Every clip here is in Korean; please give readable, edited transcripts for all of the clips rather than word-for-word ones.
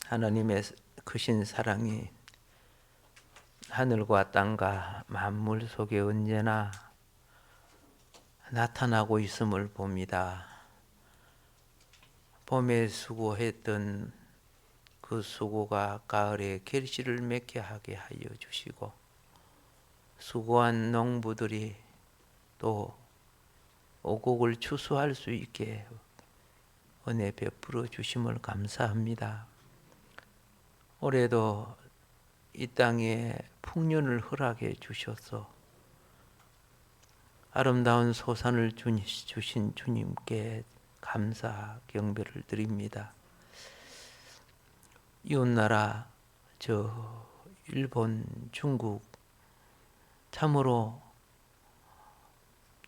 하나님의 크신 사랑이 하늘과 땅과 만물 속에 언제나 나타나고 있음을 봅니다. 봄에 수고했던 그 수고가 가을에 결실을 맺게 하게 하여 주시고, 수고한 농부들이 또 오곡을 추수할 수 있게 은혜 베풀어 주심을 감사합니다. 올해도 이 땅에 풍년을 허락해 주셔서 아름다운 소산을 주신 주님께 감사 경배를 드립니다. 이웃나라 일본, 중국 참으로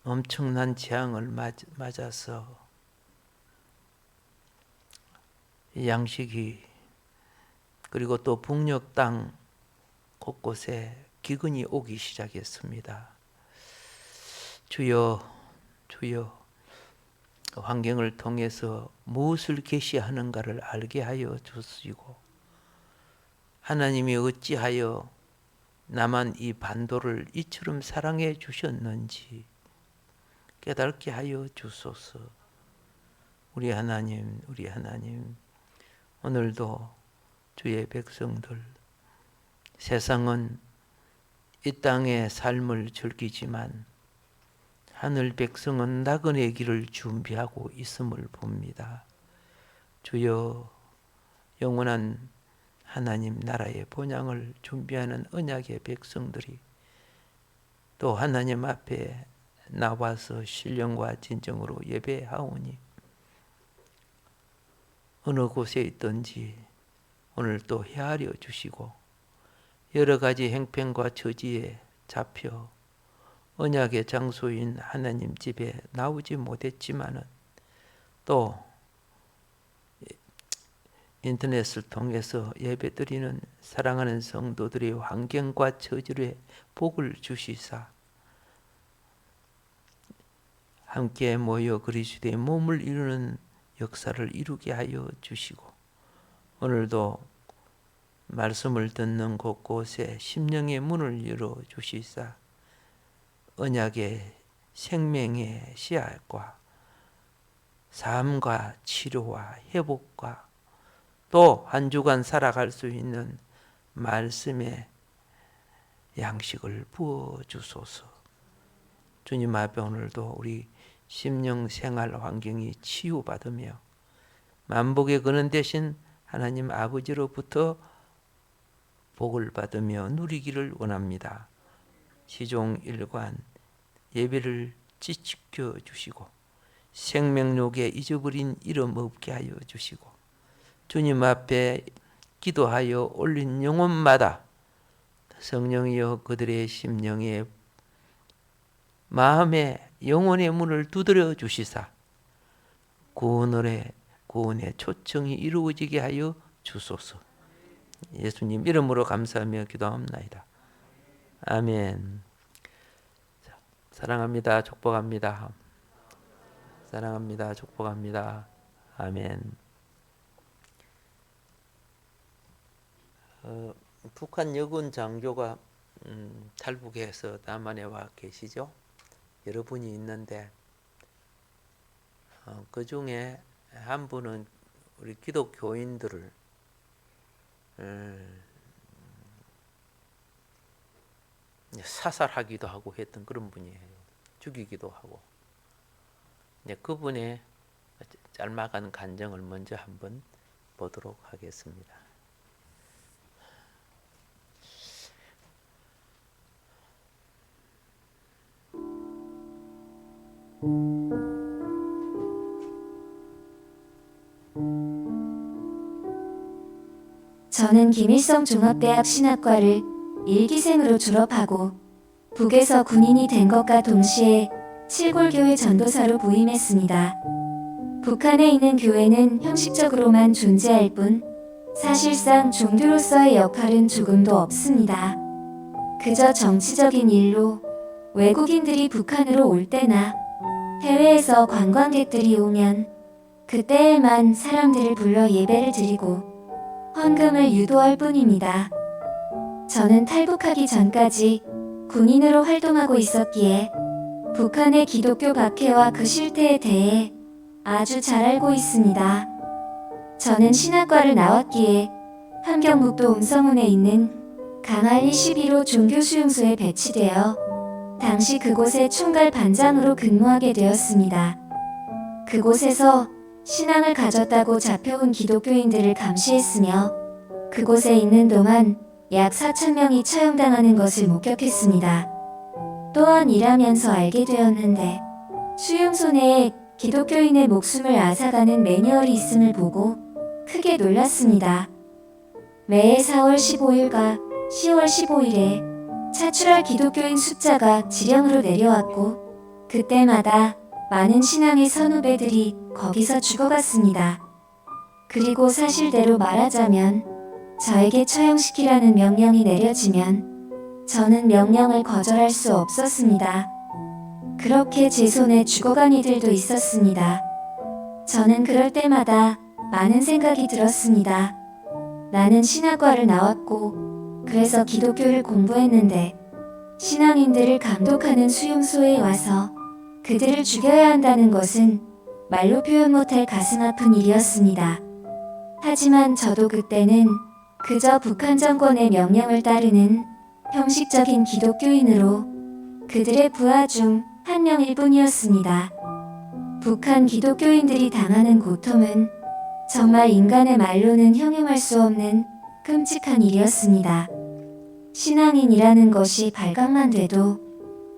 엄청난 재앙을 맞아서 양식이 그리고 또 북녘 땅 곳곳에 기근이 오기 시작했습니다. 주여, 주여, 환경을 통해서 무엇을 계시하는가를 알게 하여 주시고, 하나님이 어찌하여 나만 이 반도를 이처럼 사랑해 주셨는지 깨닫게 하여 주소서. 우리 하나님, 오늘도 주의 백성들, 세상은 이 땅의 삶을 즐기지만 하늘 백성은 나그네 길을 준비하고 있음을 봅니다. 주여, 영원한 하나님 나라의 본향을 준비하는 언약의 백성들이 또 하나님 앞에 나와서 신령과 진정으로 예배하오니 어느 곳에 있든지 오늘 또 헤아려 주시고, 여러 가지 행편과 처지에 잡혀 언약의 장소인 하나님 집에 나오지 못했지만은 또 인터넷을 통해서 예배드리는 사랑하는 성도들의 환경과 처지에 복을 주시사 함께 모여 그리스도의 몸을 이루는 역사를 이루게 하여 주시고, 오늘도 말씀을 듣는 곳곳에 심령의 문을 열어 주시사 언약의 생명의 씨앗과 삶과 치료와 회복과 또 한 주간 살아갈 수 있는 말씀의 양식을 부어 주소서. 주님 앞에 오늘도 우리 심령 생활 환경이 치유받으며 만복의 근원 되신 하나님 아버지로부터 복을 받으며 누리기를 원합니다. 시종일관 예배를 지켜 주시고 생명록에 잊어버린 이름 없게 하여 주시고, 주님 앞에 기도하여 올린 영혼마다 성령이여 그들의 심령에 마음의 영혼의 문을 두드려 주시사 구원의 초청이 이루어지게 하여 주소서. 예수님 이름으로 감사하며 기도합니다. 아멘. 사랑합니다. 축복합니다. 사랑합니다. 축복합니다. 아멘. 북한 여군 장교가 탈북해서 남한에 와 계시죠. 여러분이 있는데 그 중에 한 분은 우리 기독교인들을 사살하기도 하고 했던 그런 분이에요. 죽이기도 하고. 그분의 짤막한 간증을 먼저 한번 보도록 하겠습니다. 저는 김일성 종합대학 신학과를 일기생으로 졸업하고 북에서 군인이 된 것과 동시에 칠골교회 전도사로 부임했습니다. 북한에 있는 교회는 형식적으로만 존재할 뿐 사실상 종교로서의 역할은 조금도 없습니다. 그저 정치적인 일로 외국인들이 북한으로 올 때나 해외에서 관광객들이 오면 그때에만 사람들을 불러 예배를 드리고 헌금을 유도할 뿐입니다. 저는 탈북하기 전까지 군인으로 활동하고 있었기에 북한의 기독교 박해와 그 실태에 대해 아주 잘 알고 있습니다. 저는 신학과를 나왔기에 함경북도 음성군에 있는 강할 21호 종교수용소에 배치되어 당시 그곳의 총괄 반장으로 근무하게 되었습니다. 그곳에서 신앙을 가졌다고 잡혀온 기독교인들을 감시했으며 그곳에 있는 동안 약 4,000명이 처형당하는 것을 목격했습니다. 또한 일하면서 알게 되었는데 수용소 내에 기독교인의 목숨을 앗아가는 매뉴얼이 있음을 보고 크게 놀랐습니다. 매해 4월 15일과 10월 15일에 차출할 기독교인 숫자가 지령으로 내려왔고 그때마다 많은 신앙의 선후배들이 거기서 죽어갔습니다. 그리고 사실대로 말하자면 저에게 처형시키라는 명령이 내려지면 저는 명령을 거절할 수 없었습니다. 그렇게 제 손에 죽어간 이들도 있었습니다. 저는 그럴 때마다 많은 생각이 들었습니다. 나는 신학과를 나왔고 그래서 기독교를 공부했는데 신앙인들을 감독하는 수용소에 와서 그들을 죽여야 한다는 것은 말로 표현 못할 가슴 아픈 일이었습니다. 하지만 저도 그때는 그저 북한 정권의 명령을 따르는 형식적인 기독교인으로 그들의 부하 중 한 명일 뿐이었습니다. 북한 기독교인들이 당하는 고통은 정말 인간의 말로는 형용할 수 없는 끔찍한 일이었습니다. 신앙인이라는 것이 발각만 돼도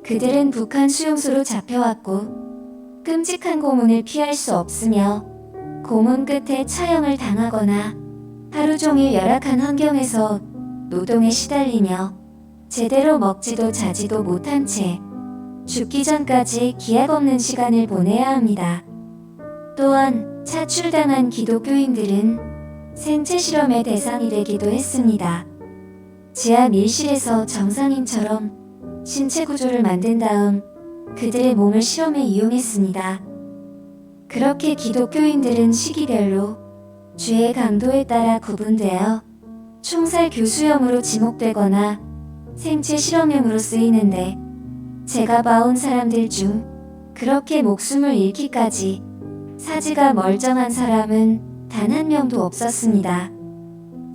그들은 북한 수용소로 잡혀왔고 끔찍한 고문을 피할 수 없으며 고문 끝에 처형을 당하거나 하루 종일 열악한 환경에서 노동에 시달리며 제대로 먹지도 자지도 못한 채 죽기 전까지 기약 없는 시간을 보내야 합니다. 또한 차출당한 기독교인들은 생체 실험의 대상이 되기도 했습니다. 지하 밀실에서 정상인처럼 신체 구조를 만든 다음 그들의 몸을 실험에 이용했습니다. 그렇게 기독교인들은 시기별로 죄의 강도에 따라 구분되어 총살 교수형으로 지목되거나 생체 실험용으로 쓰이는데 제가 봐온 사람들 중 그렇게 목숨을 잃기까지 사지가 멀쩡한 사람은 단 한 명도 없었습니다.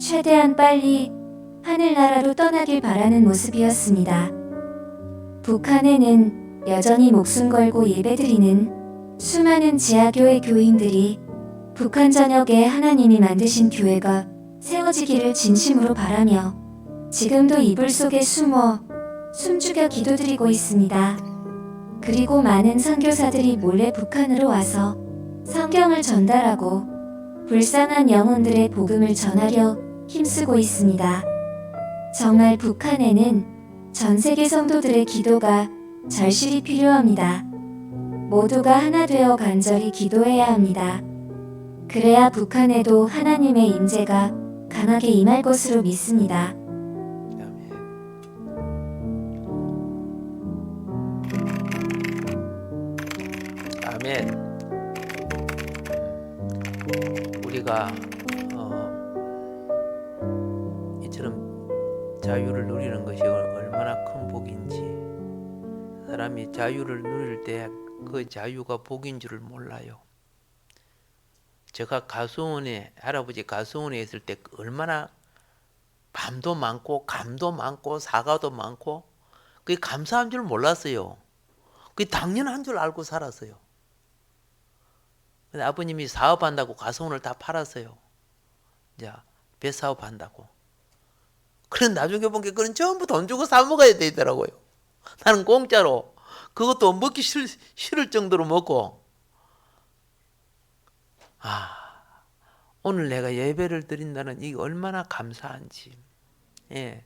최대한 빨리 하늘나라로 떠나길 바라는 모습이었습니다. 북한에는 여전히 목숨 걸고 예배드리는 수많은 지하교회 교인들이 북한 전역에 하나님이 만드신 교회가 세워지기를 진심으로 바라며 지금도 이불 속에 숨어 숨죽여 기도드리고 있습니다. 그리고 많은 선교사들이 몰래 북한으로 와서 성경을 전달하고 불쌍한 영혼들의 복음을 전하려 힘쓰고 있습니다. 정말 북한에는 전 세계 성도들의 기도가 절실히 필요합니다. 모두가 하나 되어 간절히 기도해야 합니다. 그래야 북한에도 하나님의 임재가 강하게 임할 것으로 믿습니다. 아멘. 우리가 이처럼 자유를 누리는 것이 얼마나 큰 복인지, 사람이 자유를 누릴 때 그 자유가 복인 줄을 몰라요. 제가 가수원에, 할아버지 가수원에 있을 때 얼마나 밤도 많고 감도 많고 사과도 많고 그게 감사한 줄 몰랐어요. 그게 당연한 줄 알고 살았어요. 근데 아버님이 사업한다고 가수원을 다 팔았어요. 이제 배 사업한다고. 그래 나중에 본 게 그건 전부 돈 주고 사 먹어야 되더라고요. 나는 공짜로 그것도 먹기 싫을 정도로 먹고. 오늘 내가 예배를 드린다는 이게 얼마나 감사한지. 예.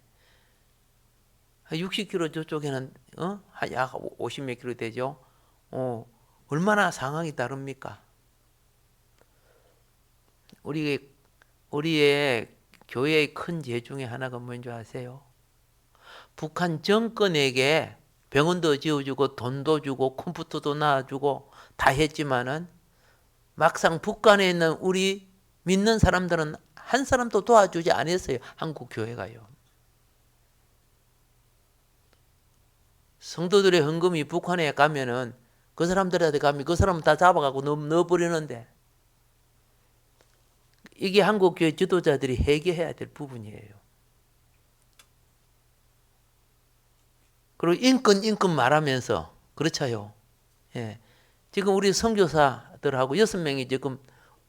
60km 저쪽에는 약 50몇 킬로 되죠. 얼마나 상황이 다릅니까? 우리의 교회의 큰 죄 중에 하나가 뭔지 아세요? 북한 정권에게 병원도 지어주고 돈도 주고 컴퓨터도 놔주고 다 했지만은 막상 북한에 있는 우리 믿는 사람들은 한 사람도 도와주지 않았어요. 한국 교회가요. 성도들의 헌금이 북한에 가면은 그 사람들한테 가면 그 사람 다 잡아가고 넣어버리는데, 이게 한국 교회 지도자들이 해결해야 될 부분이에요. 그리고 인권 말하면서 그렇죠. 예. 지금 우리 선교사들하고 6명이 지금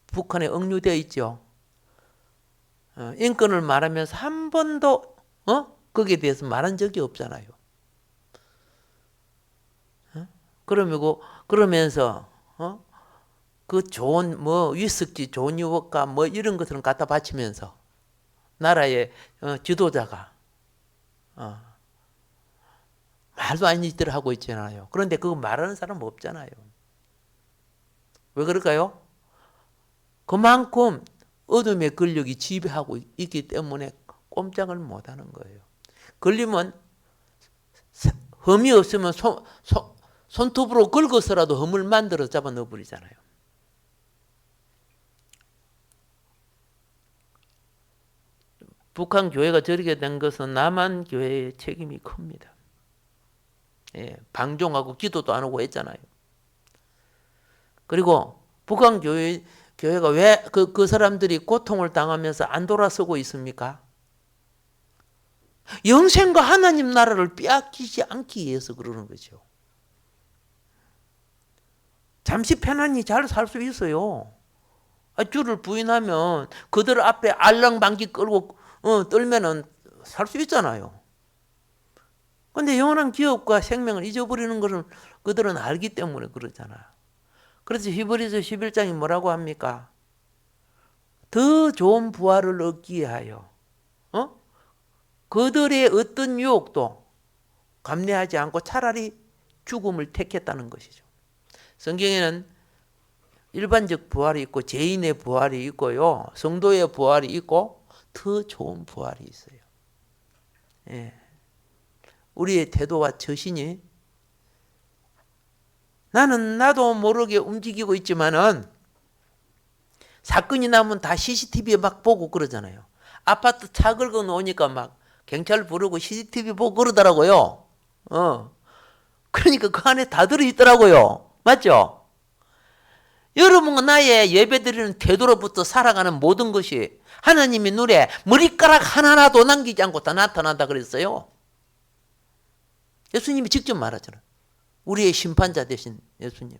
북한에 억류되어 있죠. 인권을 말하면서 한 번도 거기에 대해서 말한 적이 없잖아요. 그러면서 그 좋은 위스키, 좋은 유혹가 이런 것들은 갖다 바치면서 나라의 지도자가 말도 아닌 짓들을 하고 있잖아요. 그런데 그거 말하는 사람 없잖아요. 왜 그럴까요? 그만큼 어둠의 권력이 지배하고 있기 때문에 꼼짝을 못하는 거예요. 걸리면 흠이 없으면 손톱으로 긁어서라도 흠을 만들어 잡아 넣어버리잖아요. 북한 교회가 저렇게 된 것은 남한 교회의 책임이 큽니다. 예, 방종하고 기도도 안 하고 했잖아요. 그리고 북한 교회가 왜 그 사람들이 고통을 당하면서 안 돌아서고 있습니까? 영생과 하나님 나라를 빼앗기지 않기 위해서 그러는 거죠. 잠시 편안히 잘 살 수 있어요. 주를 부인하면 그들 앞에 알랑방귀 끌고 떨면은 살 수 있잖아요. 근데 영원한 기업과 생명을 잊어버리는 것은 그들은 알기 때문에 그러잖아요. 그래서 히브리서 11장이 뭐라고 합니까? 더 좋은 부활을 얻기 위하여 그들의 어떤 유혹도 감내하지 않고 차라리 죽음을 택했다는 것이죠. 성경에는 일반적 부활이 있고 죄인의 부활이 있고요, 성도의 부활이 있고 더 좋은 부활이 있어요. 예. 우리의 태도와 처신이, 나도 모르게 움직이고 있지만은 사건이 나면 다 CCTV에 막 보고 그러잖아요. 아파트 차 긁어 놓으니까 막 경찰 부르고 CCTV 보고 그러더라고요. 그러니까 그 안에 다 들어있더라고요. 맞죠? 여러분과 나의 예배드리는 태도로부터 살아가는 모든 것이 하나님의 눈에 머리카락 하나라도 남기지 않고 다 나타난다 그랬어요. 예수님이 직접 말하잖아요. 우리의 심판자 되신 예수님.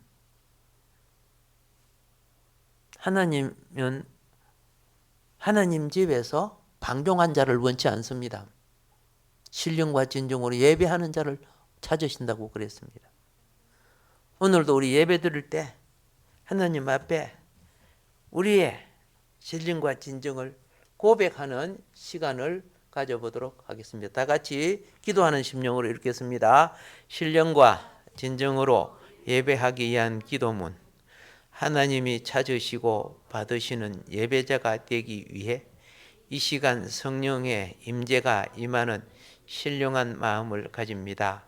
하나님은 하나님 집에서 방종한 자를 원치 않습니다. 신령과 진정으로 예배하는 자를 찾으신다고 그랬습니다. 오늘도 우리 예배 드릴 때 하나님 앞에 우리의 신령과 진정을 고백하는 시간을 가져보도록 하겠습니다. 다 같이 기도하는 심령으로 읽겠습니다. 신령과 진정으로 예배하기 위한 기도문. 하나님이 찾으시고 받으시는 예배자가 되기 위해 이 시간 성령의 임재가 임하는 신령한 마음을 가집니다.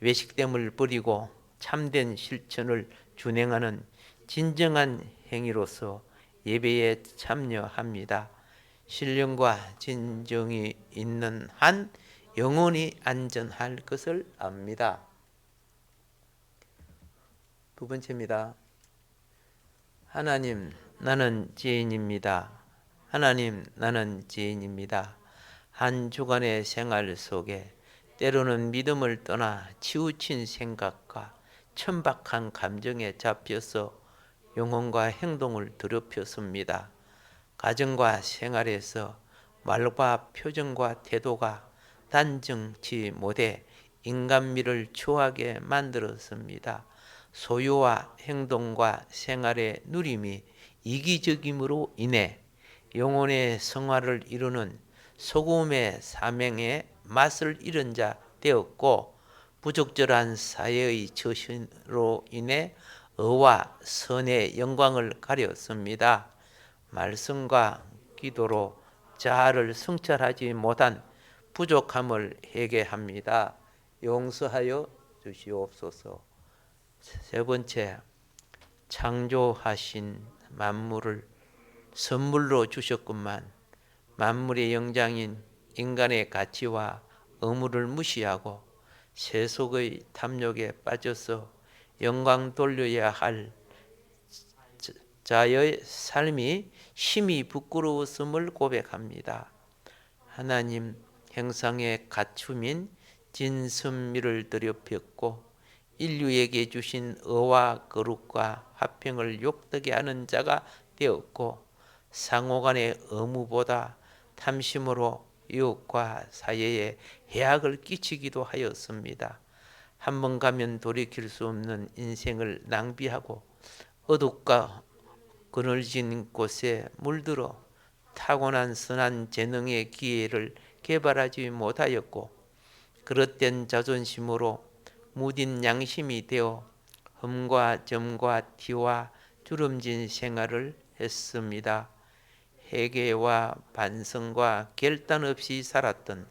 외식됨을 버리고 참된 실천을 준행하는 진정한 행위로서 예배에 참여합니다. 신령과 진정이 있는 한 영혼이 안전할 것을 압니다. 두 번째입니다. 하나님, 나는 죄인입니다. 하나님, 나는 죄인입니다. 한 주간의 생활 속에 때로는 믿음을 떠나 치우친 생각과 천박한 감정에 잡혀서 영혼과 행동을 더럽혔습니다. 가정과 생활에서 말과 표정과 태도가 단정치 못해 인간미를 추하게 만들었습니다. 소유와 행동과 생활의 누림이 이기적임으로 인해 영혼의 성화를 이루는 소금의 사명의 맛을 잃은 자 되었고, 부적절한 사회의 처신으로 인해 의와 선의 영광을 가렸습니다. 말씀과 기도로 자아를 성찰하지 못한 부족함을 회개합니다. 용서하여 주시옵소서. 세 번째, 창조하신 만물을 선물로 주셨건만 만물의 영장인 인간의 가치와 의무를 무시하고 세속의 탐욕에 빠져서 영광 돌려야 할 자의 삶이 심히 부끄러웠음을 고백합니다. 하나님 형상의 갖춤인 진선미를 드려 뵙고 인류에게 주신 의와 거룩과 화평을 욕되게 하는 자가 되었고 상호간의 의무보다 탐심으로 이웃과 사회에 해악을 끼치기도 하였습니다. 한 번 가면 돌이킬 수 없는 인생을 낭비하고 어둡과 그늘진 곳에 물들어 타고난 선한 재능의 기회를 개발하지 못하였고 그릇된 자존심으로 무딘 양심이 되어 흠과 점과 티와 주름진 생활을 했습니다. 회개와 반성과 결단 없이 살았던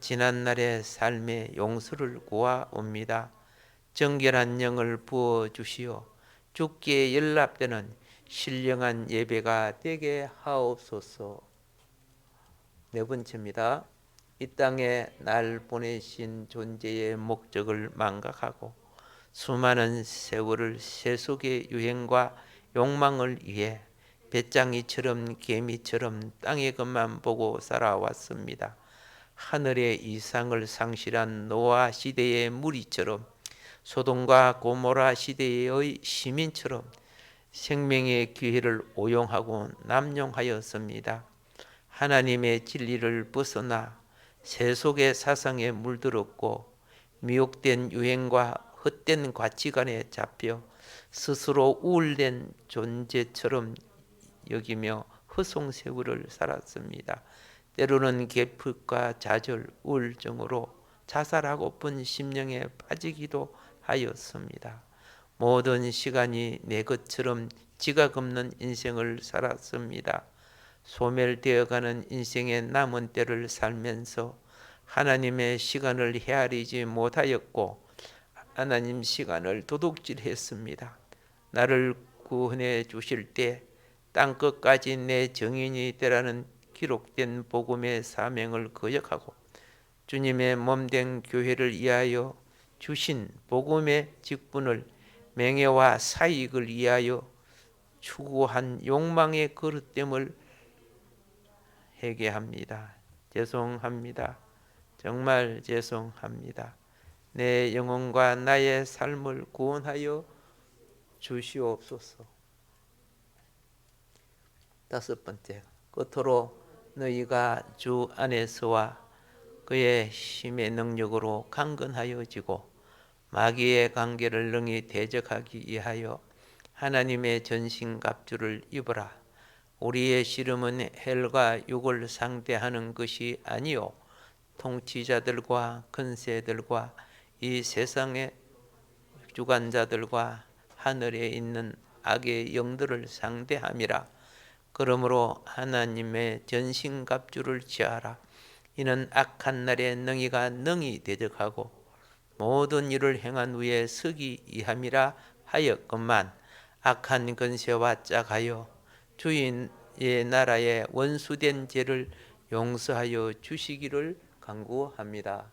지난날의 삶의 용서를 구하옵니다. 정결한 영을 부어주시어 주께 연락되는 신령한 예배가 되게 하옵소서. 네 번째입니다. 이 땅에 날 보내신 존재의 목적을 망각하고 수많은 세월을 세속의 유행과 욕망을 위해 배짱이처럼 개미처럼 땅의 것만 보고 살아왔습니다. 하늘의 이상을 상실한 노아 시대의 무리처럼 소돔과 고모라 시대의 시민처럼 생명의 기회를 오용하고 남용하였습니다. 하나님의 진리를 벗어나 세속의 사상에 물들었고 미혹된 유행과 헛된 가치관에 잡혀 스스로 우울된 존재처럼 여기며 허송세월을 살았습니다. 때로는 괴팍과 좌절, 우울증으로 자살하고픈 심령에 빠지기도 하였습니다. 모든 시간이 내 것처럼 지각 없는 인생을 살았습니다. 소멸되어가는 인생의 남은 때를 살면서 하나님의 시간을 헤아리지 못하였고 하나님 시간을 도둑질했습니다. 나를 구원해 주실 때 땅끝까지 내 증인이 되라는 기록된 복음의 사명을 거역하고 주님의 몸된 교회를 위하여 주신 복음의 직분을 명예와 사익을 위하여 추구한 욕망의 그릇됨을 회개합니다. 죄송합니다. 정말 죄송합니다. 내 영혼과 나의 삶을 구원하여 주시옵소서. 다섯 번째, 끝으로 너희가 주 안에서와 그의 힘의 능력으로 강건하여지고 마귀의 관계를 능히 대적하기 위하여 하나님의 전신갑주를 입으라. 우리의 씨름은 헬과 육을 상대하는 것이 아니요 통치자들과 권세들과 이 세상의 주관자들과 하늘에 있는 악의 영들을 상대함이라. 그러므로 하나님의 전신갑주를 취하라. 이는 악한 날에 너희가 능히 대적하고 모든 일을 행한 후에 서기 위함이라 하였건만 악한 권세와 짝하여 주인의 나라에 원수된 죄를 용서하여 주시기를 간구합니다.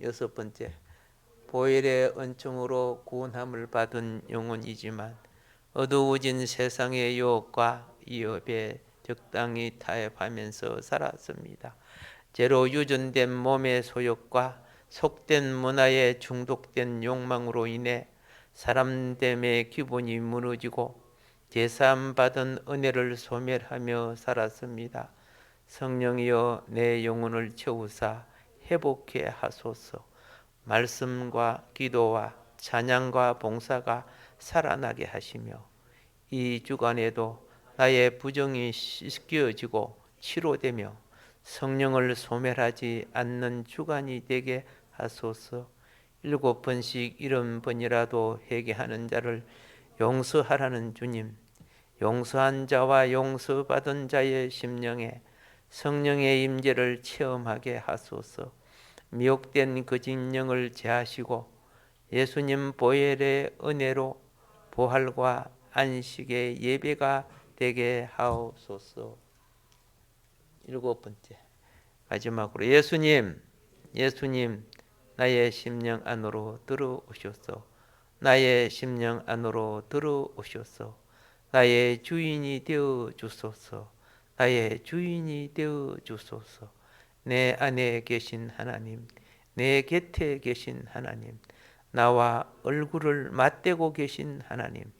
여섯 번째, 보혈의 은총으로 구원함을 받은 영혼이지만 어두워진 세상의 유혹과 위협에 적당히 타협하면서 살았습니다. 죄로 유전된 몸의 소욕과 속된 문화에 중독된 욕망으로 인해 사람됨의 기본이 무너지고 제사함 받은 은혜를 소멸하며 살았습니다. 성령이여 내 영혼을 채우사 회복해 하소서. 말씀과 기도와 찬양과 봉사가 살아나게 하시며 이 주간에도 나의 부정이 씻겨지고 치료되며 성령을 소멸하지 않는 주간이 되게 하소서. 7번씩 70번이라도 회개하는 자를 용서하라는 주님, 용서한 자와 용서받은 자의 심령에 성령의 임재를 체험하게 하소서. 미혹된 거짓 영을 제하시고 예수님 보혈의 은혜로 부활과 안식의 예배가 되게 하옵소서. 7번째 마지막으로 예수님 나의 심령 안으로 들어오시옵소서. 나의 심령 안으로 들어오시옵소서. 나의 주인이 되어 주소서. 나의 주인이 되어 주소서. 내 안에 계신 하나님, 내 곁에 계신 하나님, 나와 얼굴을 맞대고 계신 하나님,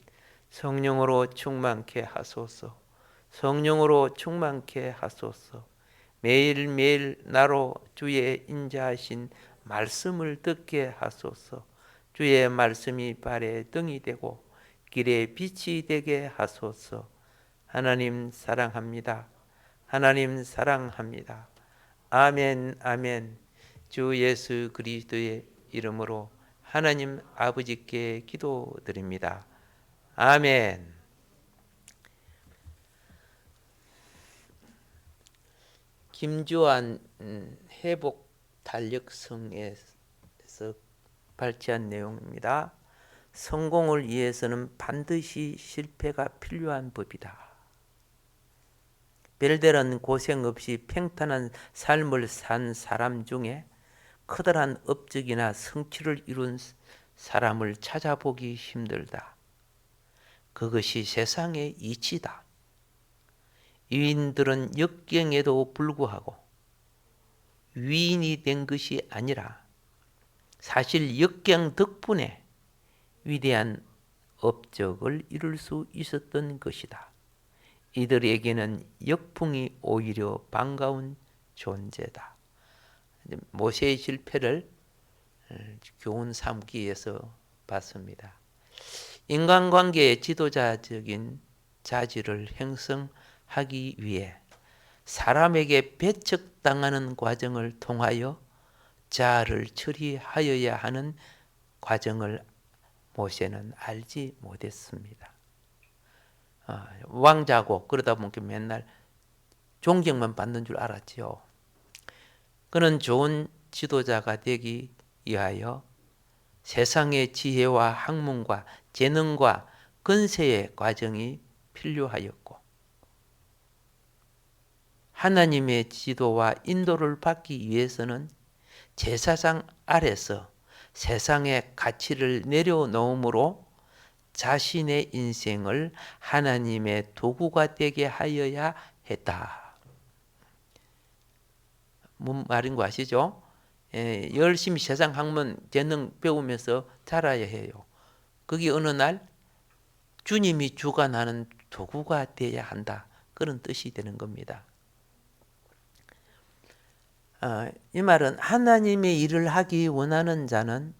성령으로 충만케 하소서. 성령으로 충만케 하소서. 매일매일 나로 주의 인자하신 말씀을 듣게 하소서. 주의 말씀이 발에 등이 되고 길에 빛이 되게 하소서. 하나님 사랑합니다. 하나님 사랑합니다. 아멘, 아멘. 주 예수 그리스도의 이름으로 하나님 아버지께 기도드립니다. 아멘. 김주환 회복 달력성에서 발췌한 내용입니다. 성공을 위해서는 반드시 실패가 필요한 법이다. 별다른 고생 없이 평탄한 삶을 산 사람 중에 커다란 업적이나 성취를 이룬 사람을 찾아보기 힘들다. 그것이 세상의 이치다. 위인들은 역경에도 불구하고 위인이 된 것이 아니라 사실 역경 덕분에 위대한 업적을 이룰 수 있었던 것이다. 이들에게는 역풍이 오히려 반가운 존재다. 모세의 실패를 교훈 삼기 위해서 봤습니다. 인간관계의 지도자적인 자질을 형성하기 위해 사람에게 배척당하는 과정을 통하여 자아를 처리하여야 하는 과정을 모세는 알지 못했습니다. 왕자고 그러다 보니까 맨날 존경만 받는 줄 알았지요. 그는 좋은 지도자가 되기 위하여 세상의 지혜와 학문과 재능과 건세의 과정이 필요하였고 하나님의 지도와 인도를 받기 위해서는 제사장 아래서 세상의 가치를 내려놓음으로 자신의 인생을 하나님의 도구가 되게 하여야 했다. 뭔 말인 거 아시죠? 열심히 세상 학문 재능 배우면서 자라야 해요. 그게 어느 날 주님이 주관하는 도구가 되어야 한다. 그런 뜻이 되는 겁니다. 이 말은 하나님의 일을 하기 원하는 자는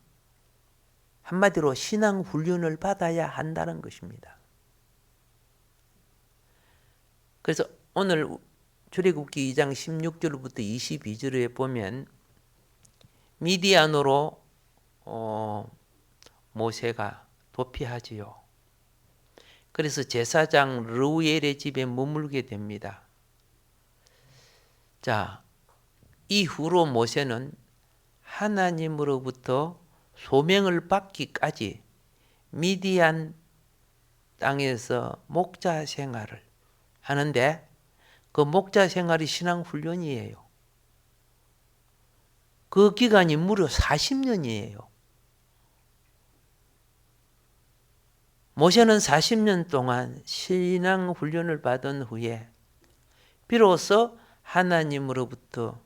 한마디로 신앙 훈련을 받아야 한다는 것입니다. 그래서 오늘 출애굽기 2장 16절부터 22절에 보면 미디안으로 모세가 도피하지요. 그래서 제사장 르우엘의 집에 머물게 됩니다. 자, 이후로 모세는 하나님으로부터 소명을 받기까지 미디안 땅에서 목자 생활을 하는데 그 목자 생활이 신앙 훈련이에요. 그 기간이 무려 40년이에요. 모세는 40년 동안 신앙 훈련을 받은 후에 비로소 하나님으로부터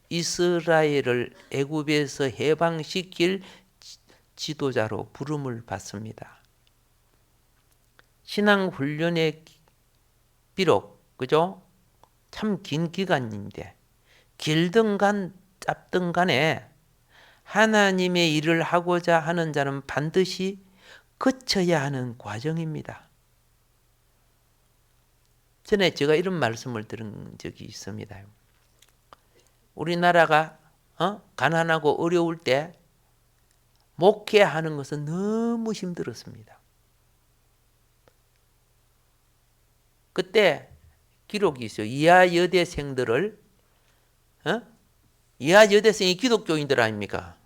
이스라엘을 애굽에서 해방시킬 지도자로 부름을 받습니다. 신앙 훈련의 비록 그죠? 참 긴 기간인데 길든 간 짧든 간에 하나님의 일을 하고자 하는 자는 반드시 거쳐야 하는 과정입니다. 전에 제가 이런 말씀을 들은 적이 있습니다. 우리나라가 가난하고 어려울 때 목회하는 것은 너무 힘들었습니다. 그때 기록이 있어요. 이하 여대생들을 이하 여대생이 기독교인들 아닙니까?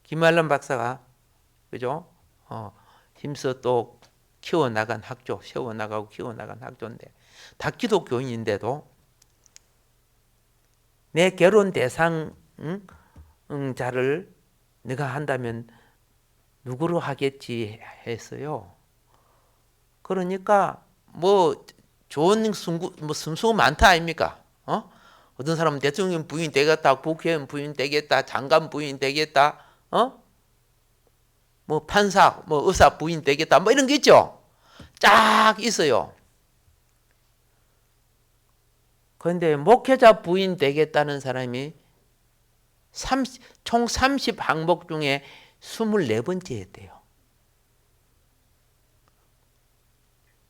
김한란 박사가 그죠? 힘써 또 키워나간 학교, 세워나가고 키워나간 학교인데 다 기독교인인데도 내 결혼 대상 자를 내가 한다면 누구로 하겠지 했어요. 그러니까 뭐 좋은 순수가 많다 아닙니까? 어떤 사람은 대통령 부인 되겠다, 국회의원 부인 되겠다, 장관 부인 되겠다, 뭐 판사, 뭐 의사 부인 되겠다, 뭐 이런 게 있죠. 쫙 있어요. 그런데 목회자 부인 되겠다는 사람이 총 30항목 중에 24번째였대요.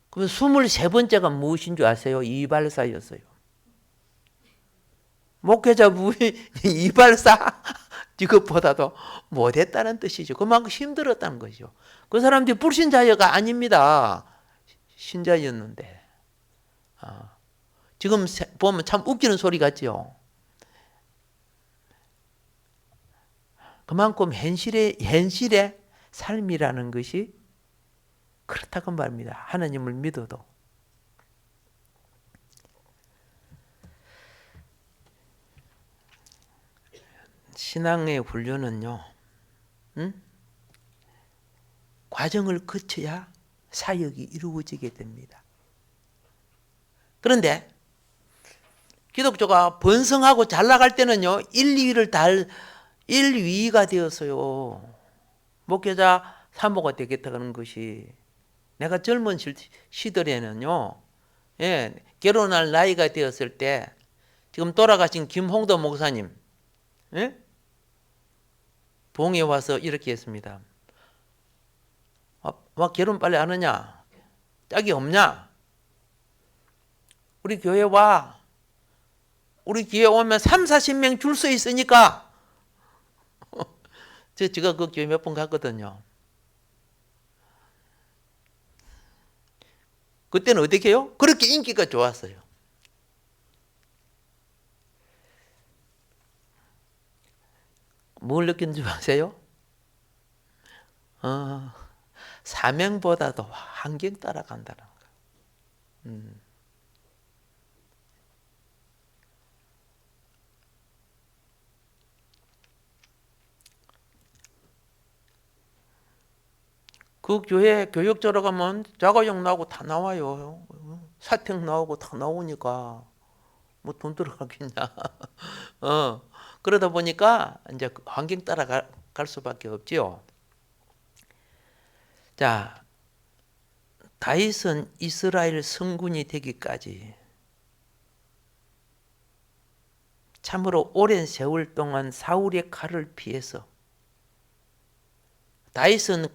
그럼 23번째가 무엇인 줄 아세요? 이발사였어요. 목회자 부인 이발사 직업보다도 못했다는 뜻이죠. 그만큼 힘들었다는 거죠. 그 사람들이 불신자가 아닙니다. 신자였는데. 지금 보면 참 웃기는 소리 같죠. 그만큼 현실의 삶이라는 것이 그렇다고 말합니다. 하나님을 믿어도. 신앙의 훈련은요, 과정을 거쳐야 사역이 이루어지게 됩니다. 그런데 기독교가 번성하고 잘 나갈 때는요, 1위가 되었어요. 목회자 사모가 되겠다는 것이. 내가 젊은 시절에는요, 결혼할 나이가 되었을 때, 지금 돌아가신 김홍도 목사님, 봉에 와서 이렇게 했습니다. 결혼 빨리 안 하냐? 짝이 없냐? 우리 교회 와. 우리 교회 오면 30-40명 줄 서 있으니까. 제가 그 교회 몇 번 갔거든요. 그때는 어떻게 해요? 그렇게 인기가 좋았어요. 뭘 느끼는지 아세요? 사명보다도 환경 따라간다는 거. 그 교회 교육 들어가면 자가용 나오고 다 나와요. 사택 나오고 다 나오니까 뭐 돈 들어가겠냐. 그러다 보니까 이제 환경 따라갈 수밖에 없지요. 자, 다윗은 이스라엘 성군이 되기까지 참으로 오랜 세월 동안 사울의 칼을 피해서 다윗은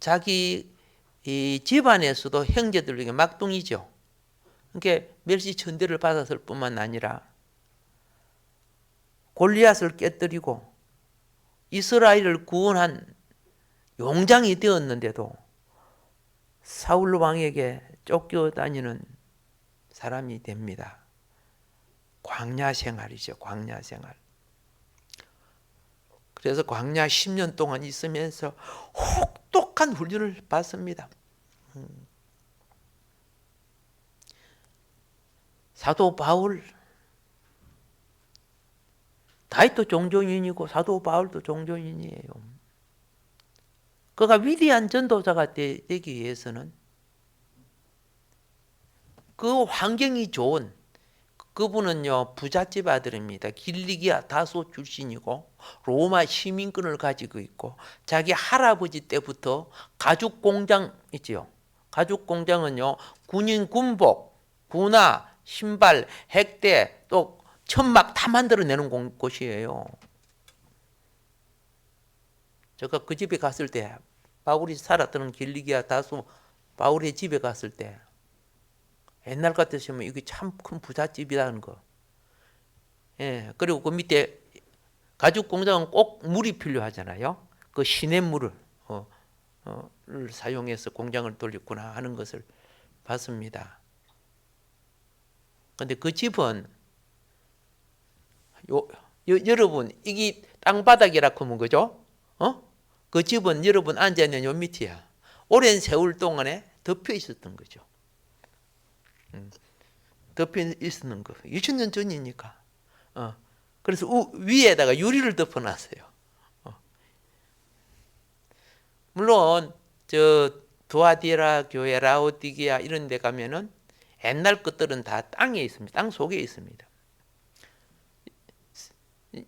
자기 이 집안에서도 형제들에게 막둥이죠. 그러니까 멸시 천대를 받았을 뿐만 아니라 골리앗을 깨뜨리고 이스라엘을 구원한 용장이 되었는데도 사울 왕에게 쫓겨다니는 사람이 됩니다. 광야 생활이죠. 광야 생활. 그래서 광야 10년 동안 있으면서 혹독한 훈련을 받습니다. 사도 바울, 다윗도 종교인이고 사도 바울도 종교인이에요. 그가 위대한 전도자가 되기 위해서는 그 환경이 좋은, 그분은요 부잣집 아들입니다. 길리기아 다소 출신이고 로마 시민권을 가지고 있고 자기 할아버지 때부터 가죽 공장 있지요. 가죽 공장은요 군인 군복, 군화, 신발, 핵대, 또 천막 다 만들어내는 곳이에요. 제가 그 집에 갔을 때, 바울이 살았던 길리기아 다소 바울의 집에 갔을 때 옛날 같았으면 이게 참 큰 부잣집이라는 거. 그리고 그 밑에 가죽 공장은 꼭 물이 필요하잖아요. 그 시냇물을 사용해서 공장을 돌렸구나 하는 것을 봤습니다. 근데 그 집은 여러분 이게 땅바닥이라고 하면 그죠? 그 집은 여러분 앉아있는 요 밑이야. 오랜 세월 동안에 덮여 있었던 거죠. 덮여 있었는 거. 2000년 전이니까. 그래서 위에다가 유리를 덮어놨어요. 물론 저 두아디라 교회, 라오디게아 이런 데 가면은 옛날 것들은 다 땅에 있습니다. 땅 속에 있습니다.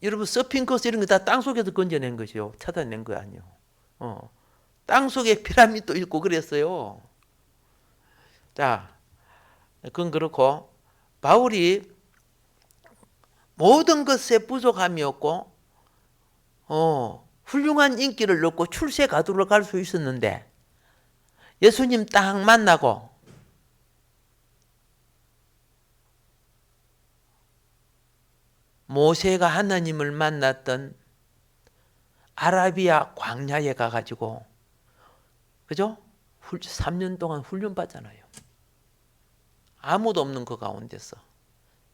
여러분 서핑 코스 이런 거 다 땅 속에서 건져낸 것이요. 찾아낸 거 아니요. 땅 속에 피라미드도 있고 그랬어요. 자, 그건 그렇고 바울이 모든 것에 부족함이 없고 훌륭한 인기를 얻고 출세 가도로 갈 수 있었는데 예수님 딱 만나고 모세가 하나님을 만났던 아라비아 광야에 가가지고 그죠? 3년 동안 훈련 받잖아요. 아무도 없는 그 가운데서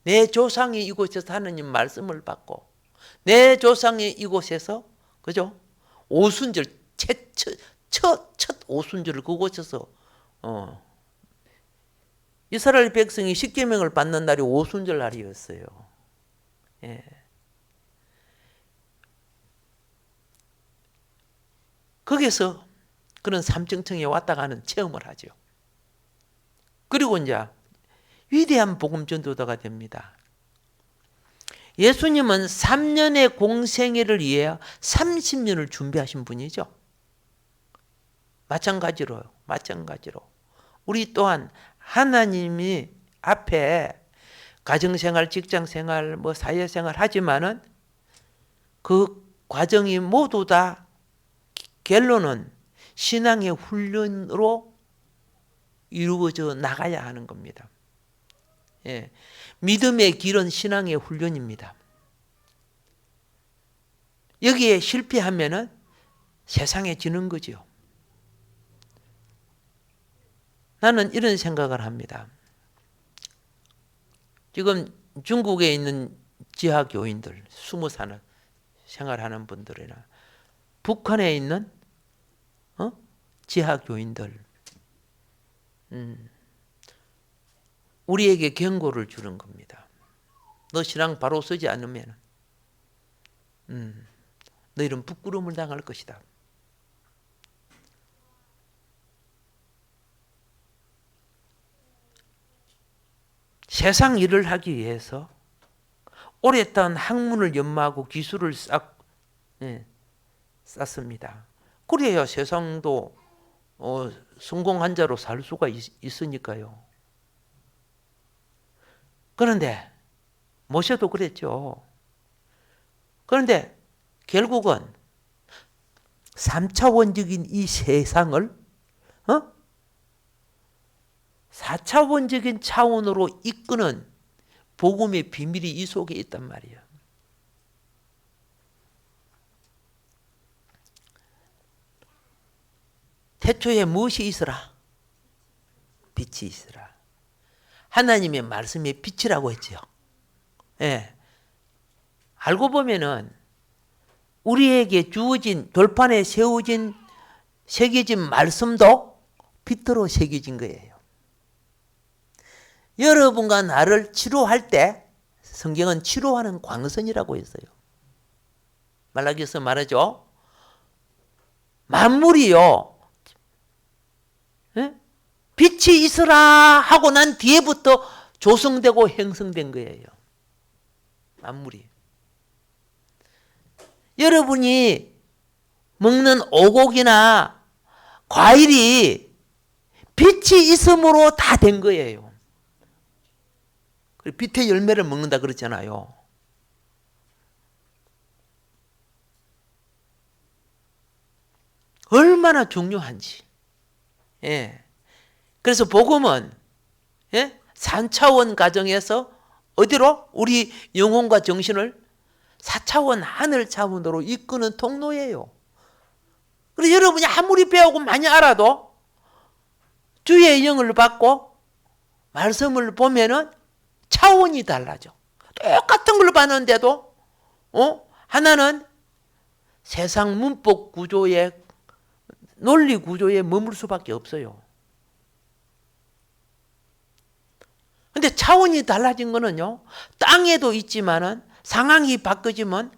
내 조상이 이곳에서 하나님 말씀을 받고 내 조상이 이곳에서 그죠? 오순절 첫 오순절을 그곳에서 이스라엘 백성이 십계명을 받는 날이 오순절 날이었어요. 예. 거기서 그런 삼층청에 왔다 가는 체험을 하죠. 그리고 이제 위대한 복음 전도자가 됩니다. 예수님은 3년의 공생애를 위해 30년을 준비하신 분이죠. 마찬가지로 우리 또한 하나님이 앞에 가정생활, 직장생활, 사회생활 하지만은 그 과정이 모두 다 결론은 신앙의 훈련으로 이루어져 나가야 하는 겁니다. 예. 믿음의 길은 신앙의 훈련입니다. 여기에 실패하면은 세상에 지는 거죠. 나는 이런 생각을 합니다. 지금 중국에 있는 지하 교인들, 숨어 사는 생활하는 분들이나 북한에 있는 지하 교인들, 우리에게 경고를 주는 겁니다. 너 신앙 바로 서지 않으면 너희는 부끄러움을 당할 것이다. 세상 일을 하기 위해서 오랫동안 학문을 연마하고 기술을 쌓습니다. 그래야 세상도 성공한 자로 살 수가 있으니까요. 그런데 모세도 그랬죠. 그런데 결국은 3차원적인 이 세상을 4차원적인 차원으로 이끄는 복음의 비밀이 이 속에 있단 말이에요. 태초에 무엇이 있으라? 빛이 있으라. 하나님의 말씀의 빛이라고 했지요. 예. 알고 보면은 우리에게 주어진 돌판에 새겨진 말씀도 빛으로 새겨진 거예요. 여러분과 나를 치료할 때 성경은 치료하는 광선이라고 했어요. 말라기서 말하죠. 만물이요. 빛이 있으라 하고 난 뒤에부터 조성되고 형성된 거예요. 만물이. 여러분이 먹는 오곡이나 과일이 빛이 있음으로 다 된 거예요. 빛의 열매를 먹는다 그랬잖아요. 얼마나 중요한지. 예. 그래서 복음은 3차원 가정에서 어디로? 우리 영혼과 정신을 4차원 하늘 차원으로 이끄는 통로예요. 그래서 여러분이 아무리 배우고 많이 알아도 주의 영을 받고 말씀을 보면은 차원이 달라져. 똑같은 걸 봤는데도 하나는 세상 문법 구조의 논리 구조에 머물 수밖에 없어요. 근데 차원이 달라진 거는요, 땅에도 있지만은 상황이 바뀌어지면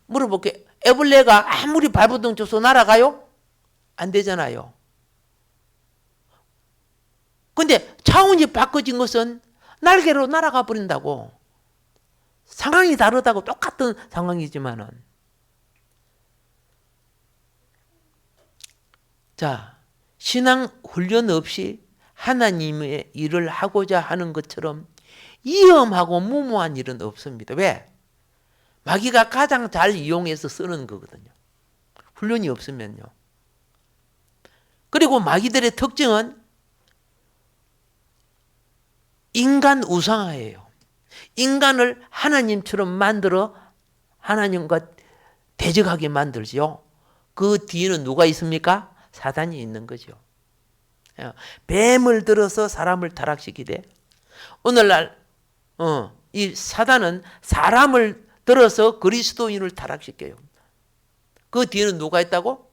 물어볼게. 애벌레가 아무리 발버둥 쳐서 날아가요? 안 되잖아요. 근데 차원이 바꿔진 것은 날개로 날아가 버린다고. 상황이 다르다고. 똑같은 상황이지만은. 자, 신앙 훈련 없이 하나님의 일을 하고자 하는 것처럼 위험하고 무모한 일은 없습니다. 왜? 마귀가 가장 잘 이용해서 쓰는 거거든요. 훈련이 없으면요. 그리고 마귀들의 특징은 인간 우상화예요. 인간을 하나님처럼 만들어 하나님과 대적하게 만들죠. 그 뒤에는 누가 있습니까? 사단이 있는 거죠. 뱀을 들어서 사람을 타락시키되, 오늘날 이 사단은 사람을 들어서 그리스도인을 타락시켜요. 그 뒤에는 누가 있다고?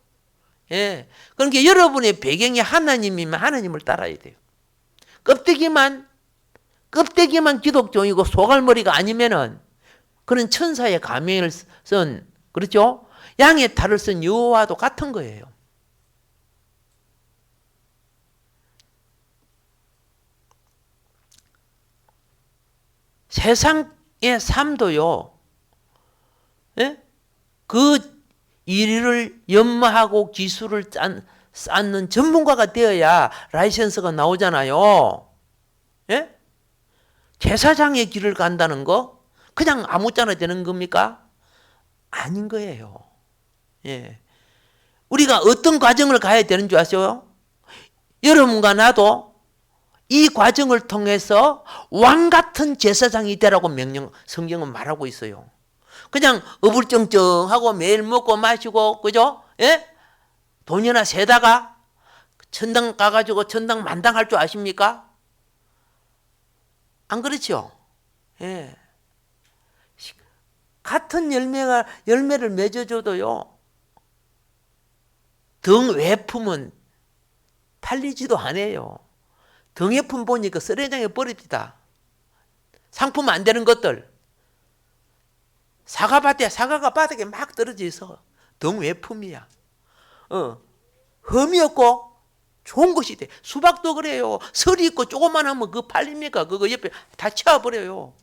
그러니까 여러분의 배경이 하나님이면 하나님을 따라야 돼요. 껍데기만 기독교이고 소갈머리가 아니면은 그런 천사의 가면을 쓴, 그렇죠? 양의 탈을 쓴 여호와도 같은 거예요. 세상의 삶도요, 그 일을 연마하고 기술을 쌓는 전문가가 되어야 라이센스가 나오잖아요. 제사장의 길을 간다는 거 그냥 아무짝나 되는 겁니까? 아닌 거예요. 우리가 어떤 과정을 가야 되는 줄 아세요? 여러분과 나도 이 과정을 통해서 왕 같은 제사장이 되라고 성경은 말하고 있어요. 그냥 어불쩡쩡하고 매일 먹고 마시고, 그죠? 돈이나 세다가 천당 가가지고 천당 만당할 줄 아십니까? 안 그렇죠? 같은 열매를 맺어줘도요, 등 외품은 팔리지도 않아요. 등외품 보니까 쓰레기장에 버립니다. 상품 안 되는 것들. 사과밭에 사과가 바닥에 막 떨어져 있어. 등외품이야. 흠이 없고 좋은 것이 돼. 수박도 그래요. 설이 있고 조금만 하면 그거 팔립니까? 그거 옆에 다 치워버려요.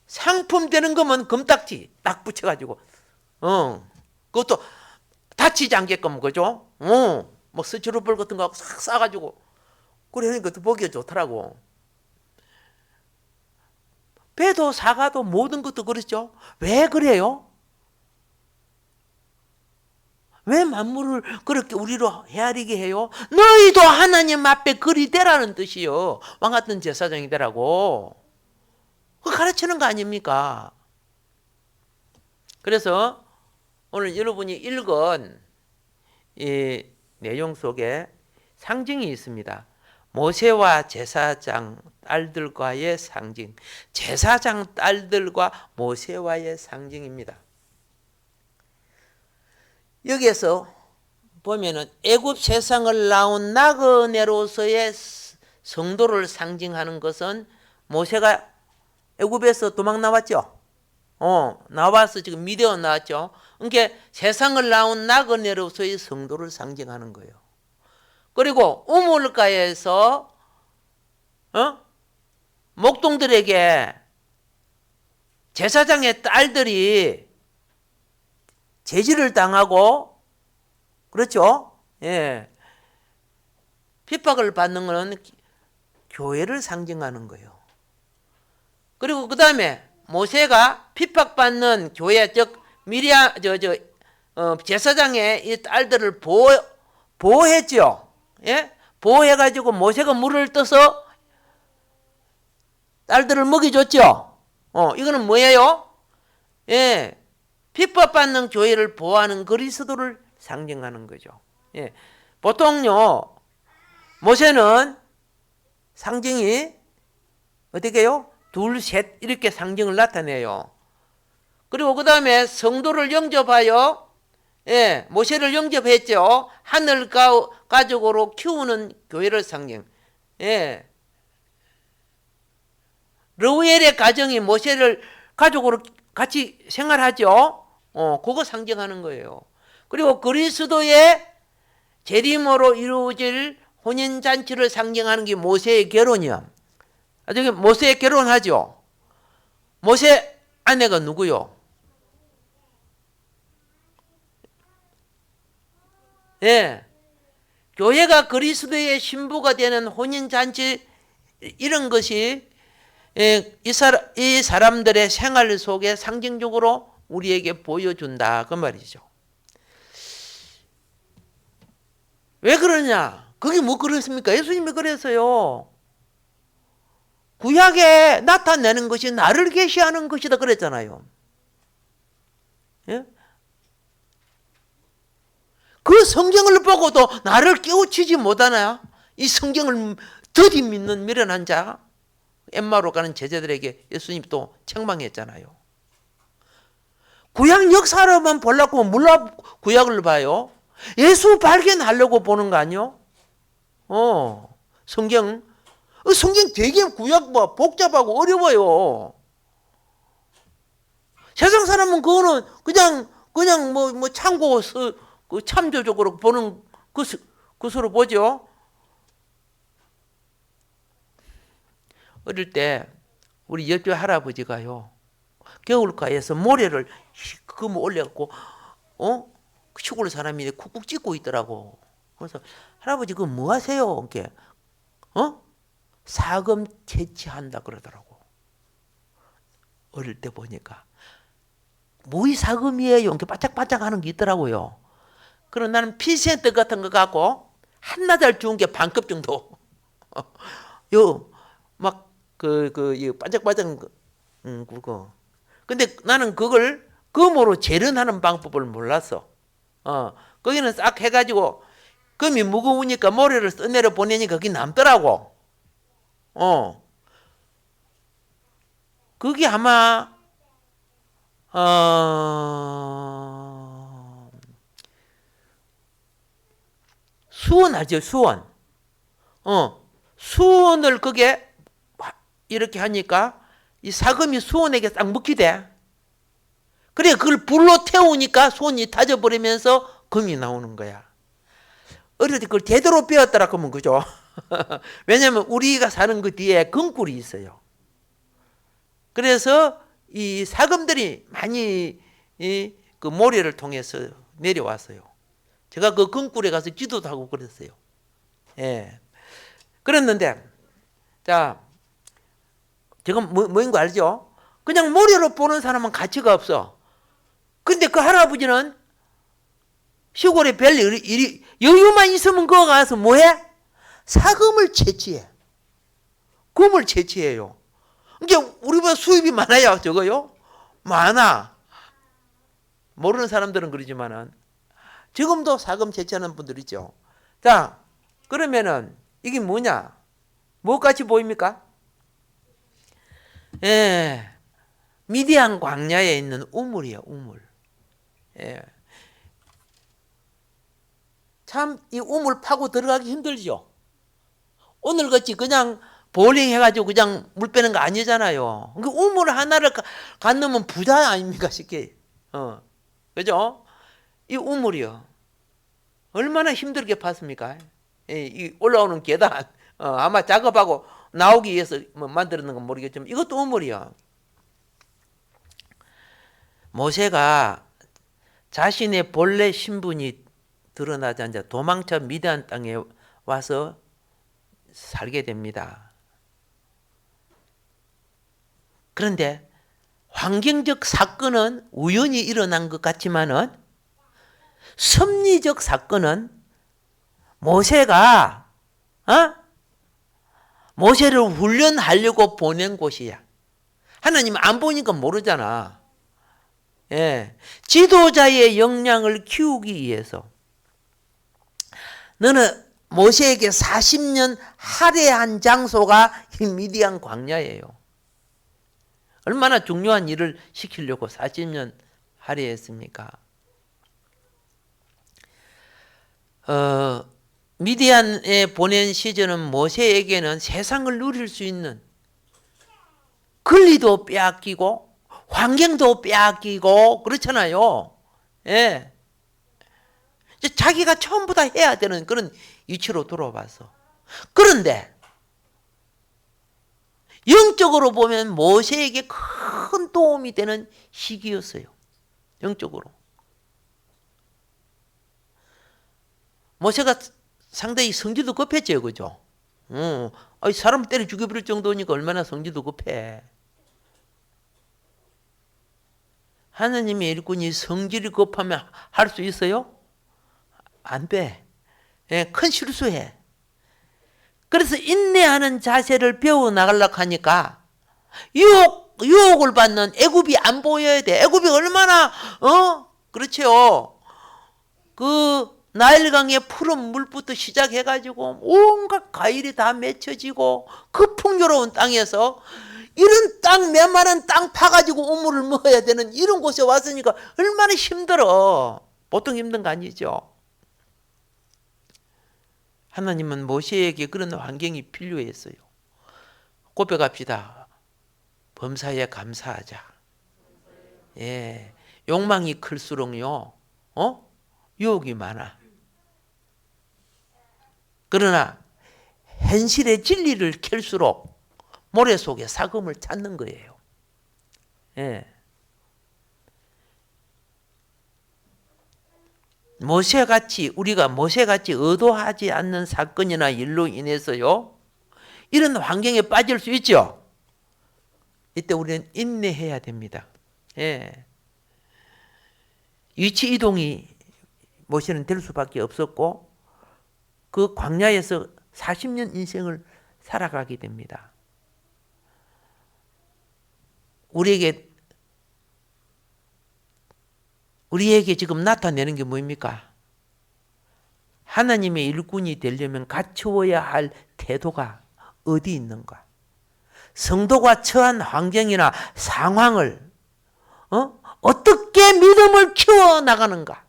상품 되는 거면 금딱지 딱 붙여가지고, 그것도 다치지 않게끔, 그죠? 뭐 스티로볼 같은 거 싹 싸가지고, 그러니까 또 보기가 좋더라고. 배도 사과도 모든 것도 그렇죠. 왜 그래요? 왜 만물을 그렇게 우리로 헤아리게 해요? 너희도 하나님 앞에 그리 되라는 뜻이요. 왕 같은 제사장이 되라고. 그거 가르치는 거 아닙니까? 그래서 오늘 여러분이 읽은 이 내용 속에 상징이 있습니다. 모세와 제사장 딸들과의 상징. 제사장 딸들과 모세와의 상징입니다. 여기에서 보면은 애굽 세상을 나온 나그네로서의 성도를 상징하는 것은 모세가 애굽에서 도망 나왔죠. 나와서 지금 미디안 나왔죠. 그러니까 세상을 나온 나그네로서의 성도를 상징하는 거예요. 그리고 우물가에서 목동들에게 제사장의 딸들이 제지를 당하고, 그렇죠? 핍박을 받는 것은 교회를 상징하는 거예요. 그리고 그 다음에 모세가 핍박받는 교회, 즉 제사장의 이 딸들을 보호했죠. 보호해가지고 모세가 물을 떠서 딸들을 먹여줬죠. 이거는 뭐예요? 핍박받는 교회를 보호하는 그리스도를 상징하는 거죠. 보통요, 모세는 상징이 어떻게 해요? 둘, 셋 이렇게 상징을 나타내요. 그리고 그 다음에 성도를 영접하여, 모세를 영접했죠. 하늘 가족으로 키우는 교회를 상징. 르우엘의 가정이 모세를 가족으로 같이 생활하죠. 그거 상징하는 거예요. 그리고 그리스도의 재림으로 이루어질 혼인잔치를 상징하는 게 모세의 결혼이야. 나중에 모세의 결혼하죠. 모세 아내가 누구요? 예. 교회가 그리스도의 신부가 되는 혼인잔치 이런 것이 이 사람들의 생활 속에 상징적으로 우리에게 보여준다 그 말이죠. 왜 그러냐? 그게 뭐 그렇습니까? 예수님이 그랬어요. 구약에 나타내는 것이 나를 계시하는 것이다 그랬잖아요. 예? 그 성경을 보고도 나를 깨우치지 못하나? 이 성경을 더디 믿는 미련한 자, 엠마로 가는 제자들에게 예수님이 또 책망했잖아요. 구약 역사로만 보려고 몰라 구약을 봐요. 예수 발견하려고 보는 거 아니요? 성경 되게 구약 뭐 복잡하고 어려워요. 세상 사람은 그거는 그냥 뭐 참고 그 참조적으로 보는 것으로 보죠. 어릴 때 우리 옆집 할아버지가요 겨울가에서 모래를 그거 올려갖고 시골 사람이 쿡쿡 찢고 있더라고. 그래서 할아버지 그거 뭐 하세요? 이렇게 사금 채취한다 그러더라고. 어릴 때 보니까 뭐이 사금이에요? 이렇게 바짝바짝하는 게 있더라고요. 그럼 나는 피센트 같은 거 갖고 한나절 주운 게 반컵 정도. 요 반짝반짝 그거. 근데 나는 그걸 금으로 재련하는 방법을 몰랐어. 거기는 싹 해가지고 금이 무거우니까 모래를 써내려 보내니까 그게 남더라고. 그게 아마 수원하죠, 수원. 수원을 그게 이렇게 하니까 이 사금이 수원에게 딱 묵히대. 그래, 그걸 불로 태우니까 수원이 다져버리면서 금이 나오는 거야. 어릴 때 그걸 제대로 배웠더라 그러면 그죠? 왜냐면 우리가 사는 그 뒤에 금굴이 있어요. 그래서 이 사금들이 많이 그 모래를 통해서 내려왔어요. 제가 그 금굴에 가서 기도도 하고 그랬어요. 예. 그랬는데, 자, 제가 뭐인 거 알죠? 그냥 모래로 보는 사람은 가치가 없어. 근데 그 할아버지는 시골에 별 일이 여유만 있으면 그거 가서 뭐해? 사금을 채취해. 금을 채취해요. 이게 우리보다 수입이 많아요, 저거요? 많아. 모르는 사람들은 그러지만은 지금도 사금 채취하는 분들 있죠. 자, 그러면은 이게 뭐냐? 뭐같이 보입니까? 예, 미디안 광야에 있는 우물이에요, 우물. 예. 참 이 우물 파고 들어가기 힘들죠. 오늘 같이 그냥 볼링 해가지고 그냥 물 빼는 거 아니잖아요. 그 우물 하나를 갖는 부자 아닙니까 쉽게. 그죠? 이 우물이요. 얼마나 힘들게 팠습니까? 이 올라오는 계단 아마 작업하고 나오기 위해서 뭐 만들었는 건 모르겠지만 이것도 우물이요. 모세가 자신의 본래 신분이 드러나지 않자 도망쳐 미디안 땅에 와서 살게 됩니다. 그런데 환경적 사건은 우연히 일어난 것 같지만은 섭리적 사건은 모세가 모세를 훈련하려고 보낸 곳이야. 하나님 안 보니까 모르잖아. 예. 지도자의 역량을 키우기 위해서 너는 모세에게 40년 할애한 장소가 이 미디안 광야예요. 얼마나 중요한 일을 시키려고 40년 할애했습니까? 미디안에 보낸 시절은 모세에게는 세상을 누릴 수 있는 권리도 빼앗기고 환경도 빼앗기고 그렇잖아요. 예. 이제 자기가 전부 다 해야 되는 그런 위치로 돌아와서. 그런데 영적으로 보면 모세에게 큰 도움이 되는 시기였어요. 영적으로. 모세가 상당히 성질도 급했죠, 그죠? 사람 때려 죽여버릴 정도니까 얼마나 성질도 급해. 하나님의 일꾼이 성질이 급하면 할 수 있어요? 안 돼. 예, 큰 실수해. 그래서 인내하는 자세를 배워 나가려고 하니까 유혹을 받는 애굽이 안 보여야 돼. 애굽이 얼마나 그렇죠. 그 나일강의 푸른 물부터 시작해가지고 온갖 과일이 다 맺혀지고 그 풍요로운 땅에서 이런 땅 메마른 땅 파가지고 우물을 먹어야 되는 이런 곳에 왔으니까 얼마나 힘들어. 보통 힘든 거 아니죠. 하나님은 모세에게 그런 환경이 필요했어요. 고백합시다. 범사에 감사하자. 예, 욕망이 클수록요, 유혹이 많아. 그러나 현실의 진리를 캘수록 모래 속에 사금을 찾는 거예요. 예. 우리가 모세같이 의도하지 않는 사건이나 일로 인해서요, 이런 환경에 빠질 수 있죠. 이때 우리는 인내해야 됩니다. 예. 위치 이동이 모세는 될 수밖에 없었고 그 광야에서 40년 인생을 살아가게 됩니다. 우리에게 지금 나타내는 게 뭡니까? 하나님의 일꾼이 되려면 갖추어야 할 태도가 어디 있는가? 성도가 처한 환경이나 상황을 어떻게 믿음을 키워나가는가?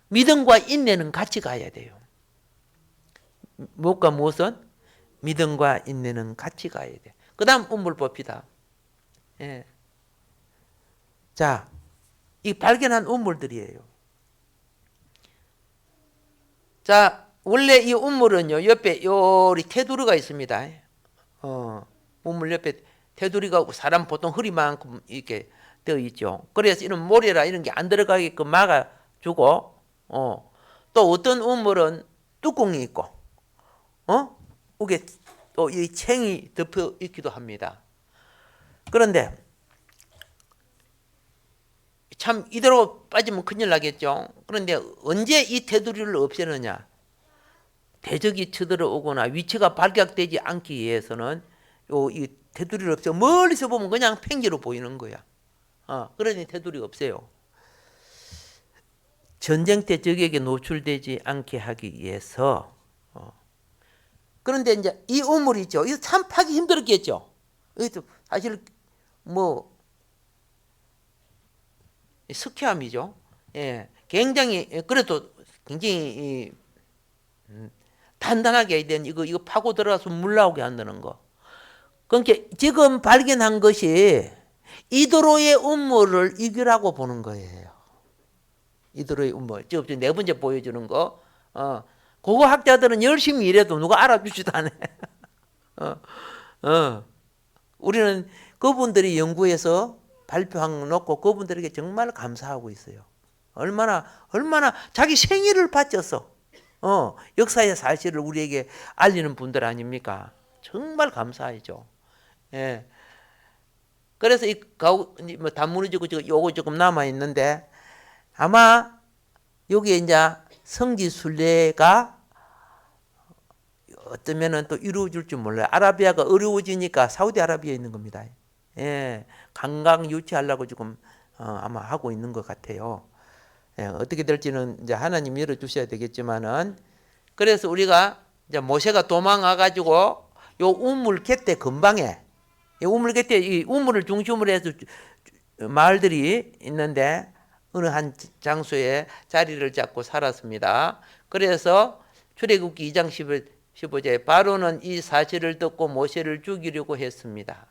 믿음과 인내는 같이 가야 돼요. 무엇과 무엇은? 믿음과 인내는 같이 가야 돼. 그 다음 우물 봅시다. 예. 자, 이 발견한 우물들이에요. 자, 원래 이 우물은요, 옆에 요리 테두리가 있습니다. 우물 옆에 테두리가 사람 보통 허리만큼 이렇게 되어 있죠. 그래서 이런 모래라 이런 게 안 들어가게끔 막아주고, 또 어떤 우물은 뚜껑이 있고, 이게 또 이 챙이 덮여 있기도 합니다. 그런데 참 이대로 빠지면 큰일 나겠죠. 그런데 언제 이 테두리를 없애느냐? 대적이 쳐들어오거나 위치가 발각되지 않기 위해서는 이 테두리를 없애. 멀리서 보면 그냥 팽지로 보이는 거야. 그러니 테두리가 없어요. 전쟁 때 적에게 노출되지 않게 하기 위해서. 그런데 이제 이 우물이죠. 이거 참 파기 힘들었겠죠. 이것도 사실 스키함이죠. 예, 굉장히 그래도 굉장히 단단하게 해야 되는 이거 파고 들어가서 물 나오게 한다는 거. 그러니까 지금 발견한 것이 이도로의 음모를 이기라고 보는 거예요. 이도로의 음모. 지금 네 번째 보여주는 거. 그거 학자들은 열심히 일해도 누가 알아주지도 않아. 우리는 그분들이 연구해서 발표한 놓고 그분들에게 정말 감사하고 있어요. 얼마나 자기 생일을 바쳐서 역사의 사실을 우리에게 알리는 분들 아닙니까? 정말 감사하죠. 예. 그래서 다 무너지고 요거 조금 남아 있는데 아마 여기에 이제 성지 순례가 어쩌면은 또 이루어질 줄 몰라요. 아라비아가 어려워지니까 사우디아라비아에 있는 겁니다. 예, 관광 유치하려고 지금 아마 하고 있는 것 같아요. 예, 어떻게 될지는 이제 하나님 열어주셔야 되겠지만은 그래서 우리가 이제 모세가 도망와 가지고 요 우물 갯대 근방에 이 우물 갯대 이 우물을 중심으로 해서 마을들이 있는데 어느 한 장소에 자리를 잡고 살았습니다. 그래서 출애굽기 2장 15절에 바로는 이 사실을 듣고 모세를 죽이려고 했습니다.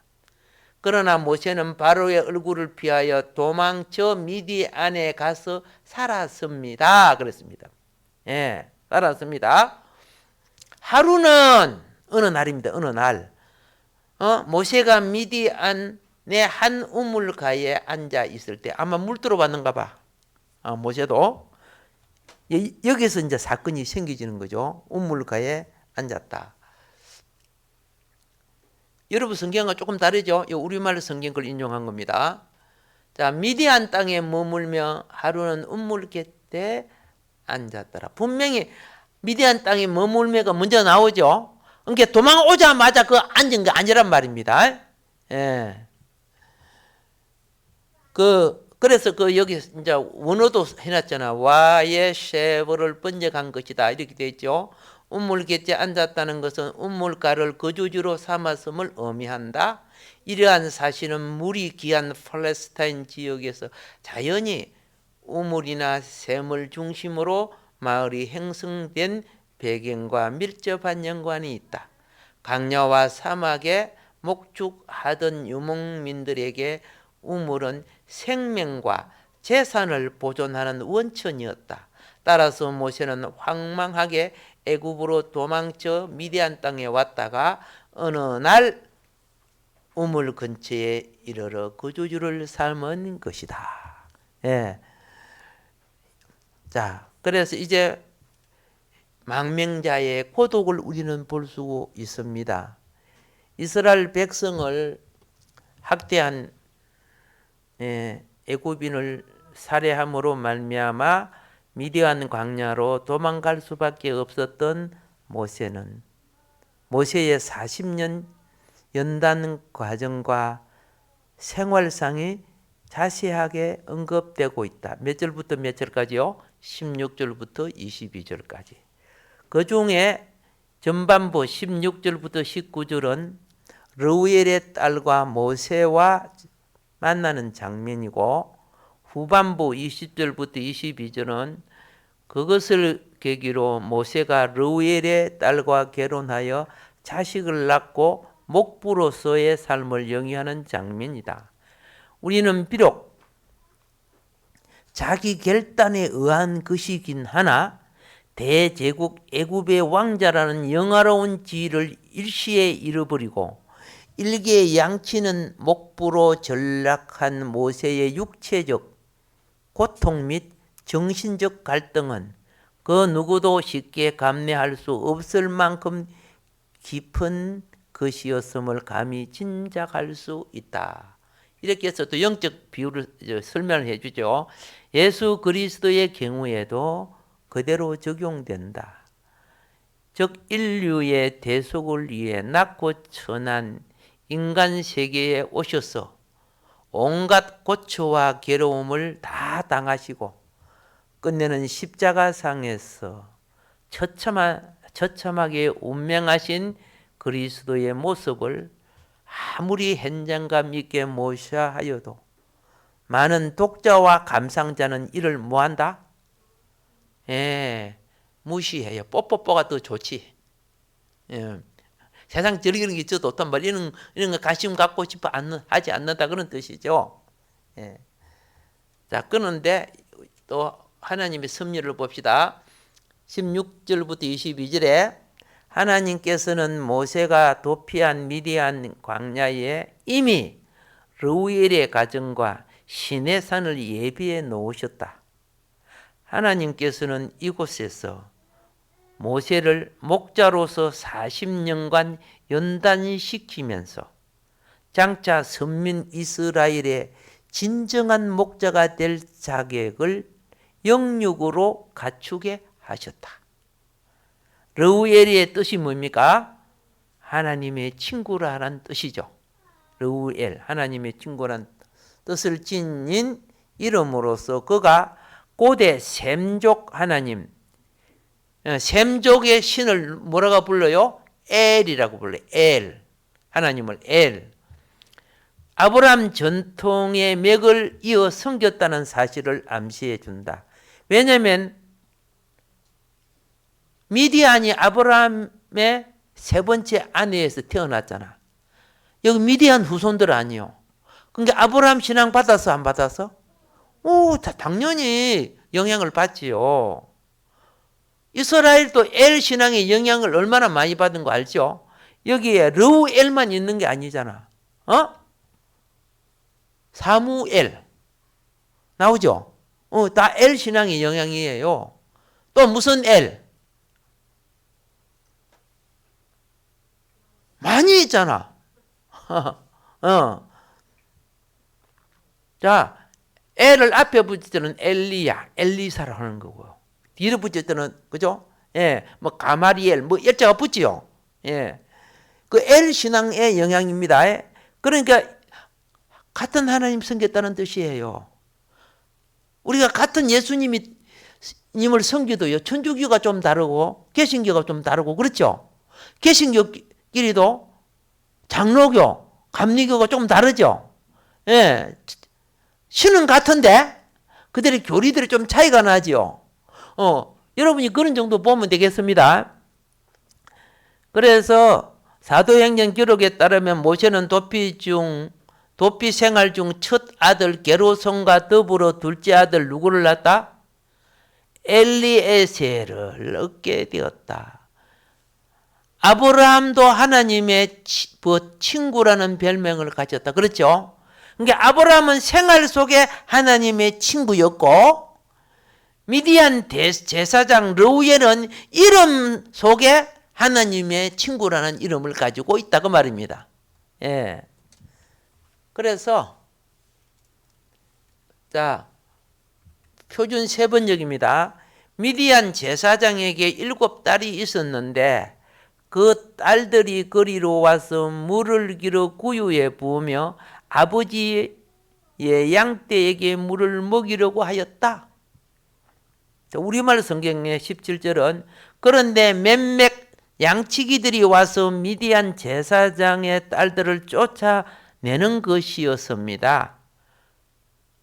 그러나 모세는 바로의 얼굴을 피하여 도망쳐 미디안에 가서 살았습니다. 그랬습니다. 예, 살았습니다. 하루는 어느 날입니다. 어느 날 모세가 미디안의 한 우물가에 앉아 있을 때 아마 물 들어봤는가 봐. 모세도 여기서 이제 사건이 생기지는 거죠. 우물가에 앉았다. 여러분 성경과 조금 다르죠? 우리말 성경 걸 인용한 겁니다. 자, 미디안 땅에 머물며 하루는 우물 곁에 앉았더라. 분명히 미디안 땅에 머물며가 먼저 나오죠. 그러니까 도망오자마자 그 앉은 게 아니란 말입니다. 예. 그래서 여기 이제 원어도 해놨잖아. 와의 쉐버를 번역한 것이다. 이렇게 되어 있죠. 우물 곁에 앉았다는 것은 우물가를 거주지로 삼았음을 의미한다. 이러한 사실은 물이 귀한 팔레스타인 지역에서 자연히 우물이나 샘을 중심으로 마을이 형성된 배경과 밀접한 연관이 있다. 강야와 사막에 목축하던 유목민들에게 우물은 생명과 재산을 보존하는 원천이었다. 따라서 모세는 황망하게 애굽으로 도망쳐 미디안 땅에 왔다가 어느 날 우물 근처에 이르러 거주지를 삼은 것이다. 예. 자, 그래서 이제 망명자의 고독을 우리는 볼 수 있습니다. 이스라엘 백성을 학대한 애굽인을 살해함으로 말미암아 미디안 광야로 도망갈 수밖에 없었던 모세는 모세의 40년 연단 과정과 생활상이 자세하게 언급되고 있다. 몇 절부터 몇 절까지요? 16절부터 22절까지. 그 중에 전반부 16절부터 19절은 르우엘의 딸과 모세와 만나는 장면이고 후반부 20절부터 22절은 그것을 계기로 모세가 르우엘의 딸과 결혼하여 자식을 낳고 목부로서의 삶을 영위하는 장면이다. 우리는 비록 자기 결단에 의한 것이긴 하나 대제국 애굽의 왕자라는 영화로운 지위를 일시에 잃어버리고 일개 양치는 목부로 전락한 모세의 육체적 고통 및 정신적 갈등은 그 누구도 쉽게 감내할 수 없을 만큼 깊은 것이었음을 감히 짐작할 수 있다. 이렇게 해서 또 영적 비유를 설명을 해주죠. 예수 그리스도의 경우에도 그대로 적용된다. 즉 인류의 대속을 위해 낮고 천한 인간 세계에 오셔서 온갖 고초와 괴로움을 다 당하시고 끝내는 십자가상에서 처참하게 운명하신 그리스도의 모습을 아무리 현장감 있게 모셔 하여도 많은 독자와 감상자는 이를 뭐한다? 무시해요. 뽀뽀뽀가 더 좋지. 세상 저런 게 있어도 어떤 말 이런 거 관심 갖고 싶어 하지 않는다 그런 뜻이죠. 자, 그런데 또 하나님의 섭리를 봅시다. 16절부터 22절에 하나님께서는 모세가 도피한 미디안 광야에 이미 르우엘의 가정과 시내산을 예비해 놓으셨다. 하나님께서는 이곳에서 모세를 목자로서 40년간 연단시키면서 장차 선민 이스라엘의 진정한 목자가 될 자격을 영육으로 갖추게 하셨다. 르우엘의 뜻이 뭡니까? 하나님의 친구라는 뜻이죠. 르우엘, 하나님의 친구라는 뜻을 지닌 이름으로서 그가 고대 셈족 하나님, 셈족의 신을 뭐라고 불러요? 엘이라고 불러요. 엘, 하나님을 엘. 아브라함 전통의 맥을 이어 섬겼다는 사실을 암시해 준다. 왜냐하면 미디안이 아브라함의 세 번째 아내에서 태어났잖아. 여기 미디안 후손들 아니요. 그러니까 아브라함 신앙 받았어, 안 받았어? 오, 당연히 영향을 받지요. 이스라엘도 엘 신앙의 영향을 얼마나 많이 받은 거 알죠? 여기에 르우엘만 있는 게 아니잖아. 사무엘 나오죠? 다 엘 신앙의 영향이에요. 또 무슨 엘? 많이 있잖아. 자, 엘을 앞에 붙일 때는 엘리야, 엘리사라 하는 거고요. 뒤로 붙일 때는, 그죠? 예, 뭐, 가마리엘, 뭐, 일자가 붙지요. 예. 그 엘 신앙의 영향입니다. 그러니까, 같은 하나님 섬겼다는 뜻이에요. 우리가 같은 님을 섬기도요, 천주교가 좀 다르고, 개신교가 좀 다르고, 그렇죠? 개신교끼리도 장로교, 감리교가 좀 다르죠? 예. 신은 같은데, 그들의 교리들이 좀 차이가 나죠? 여러분이 그런 정도 보면 되겠습니다. 그래서 사도행전 기록에 따르면 모세는 도피 생활 중 첫 아들 게르손과 더불어 둘째 아들 누구를 낳았다? 엘리에셀을 얻게 되었다. 아브라함도 하나님의 친구라는 별명을 가졌다. 그렇죠? 그러니까 아브라함은 생활 속에 하나님의 친구였고, 미디안 제사장 르우엘은 이름 속에 하나님의 친구라는 이름을 가지고 있다고 말입니다. 예. 그래서 자, 표준 세번역입니다. 미디안 제사장에게 7딸이 있었는데 그 딸들이 거리로 와서 물을 길어 구유에 부으며 아버지의 양떼에게 물을 먹이려고 하였다. 우리말 성경의 17절은 그런데 몇몇 양치기들이 와서 미디안 제사장의 딸들을 쫓아내는 것이었습니다.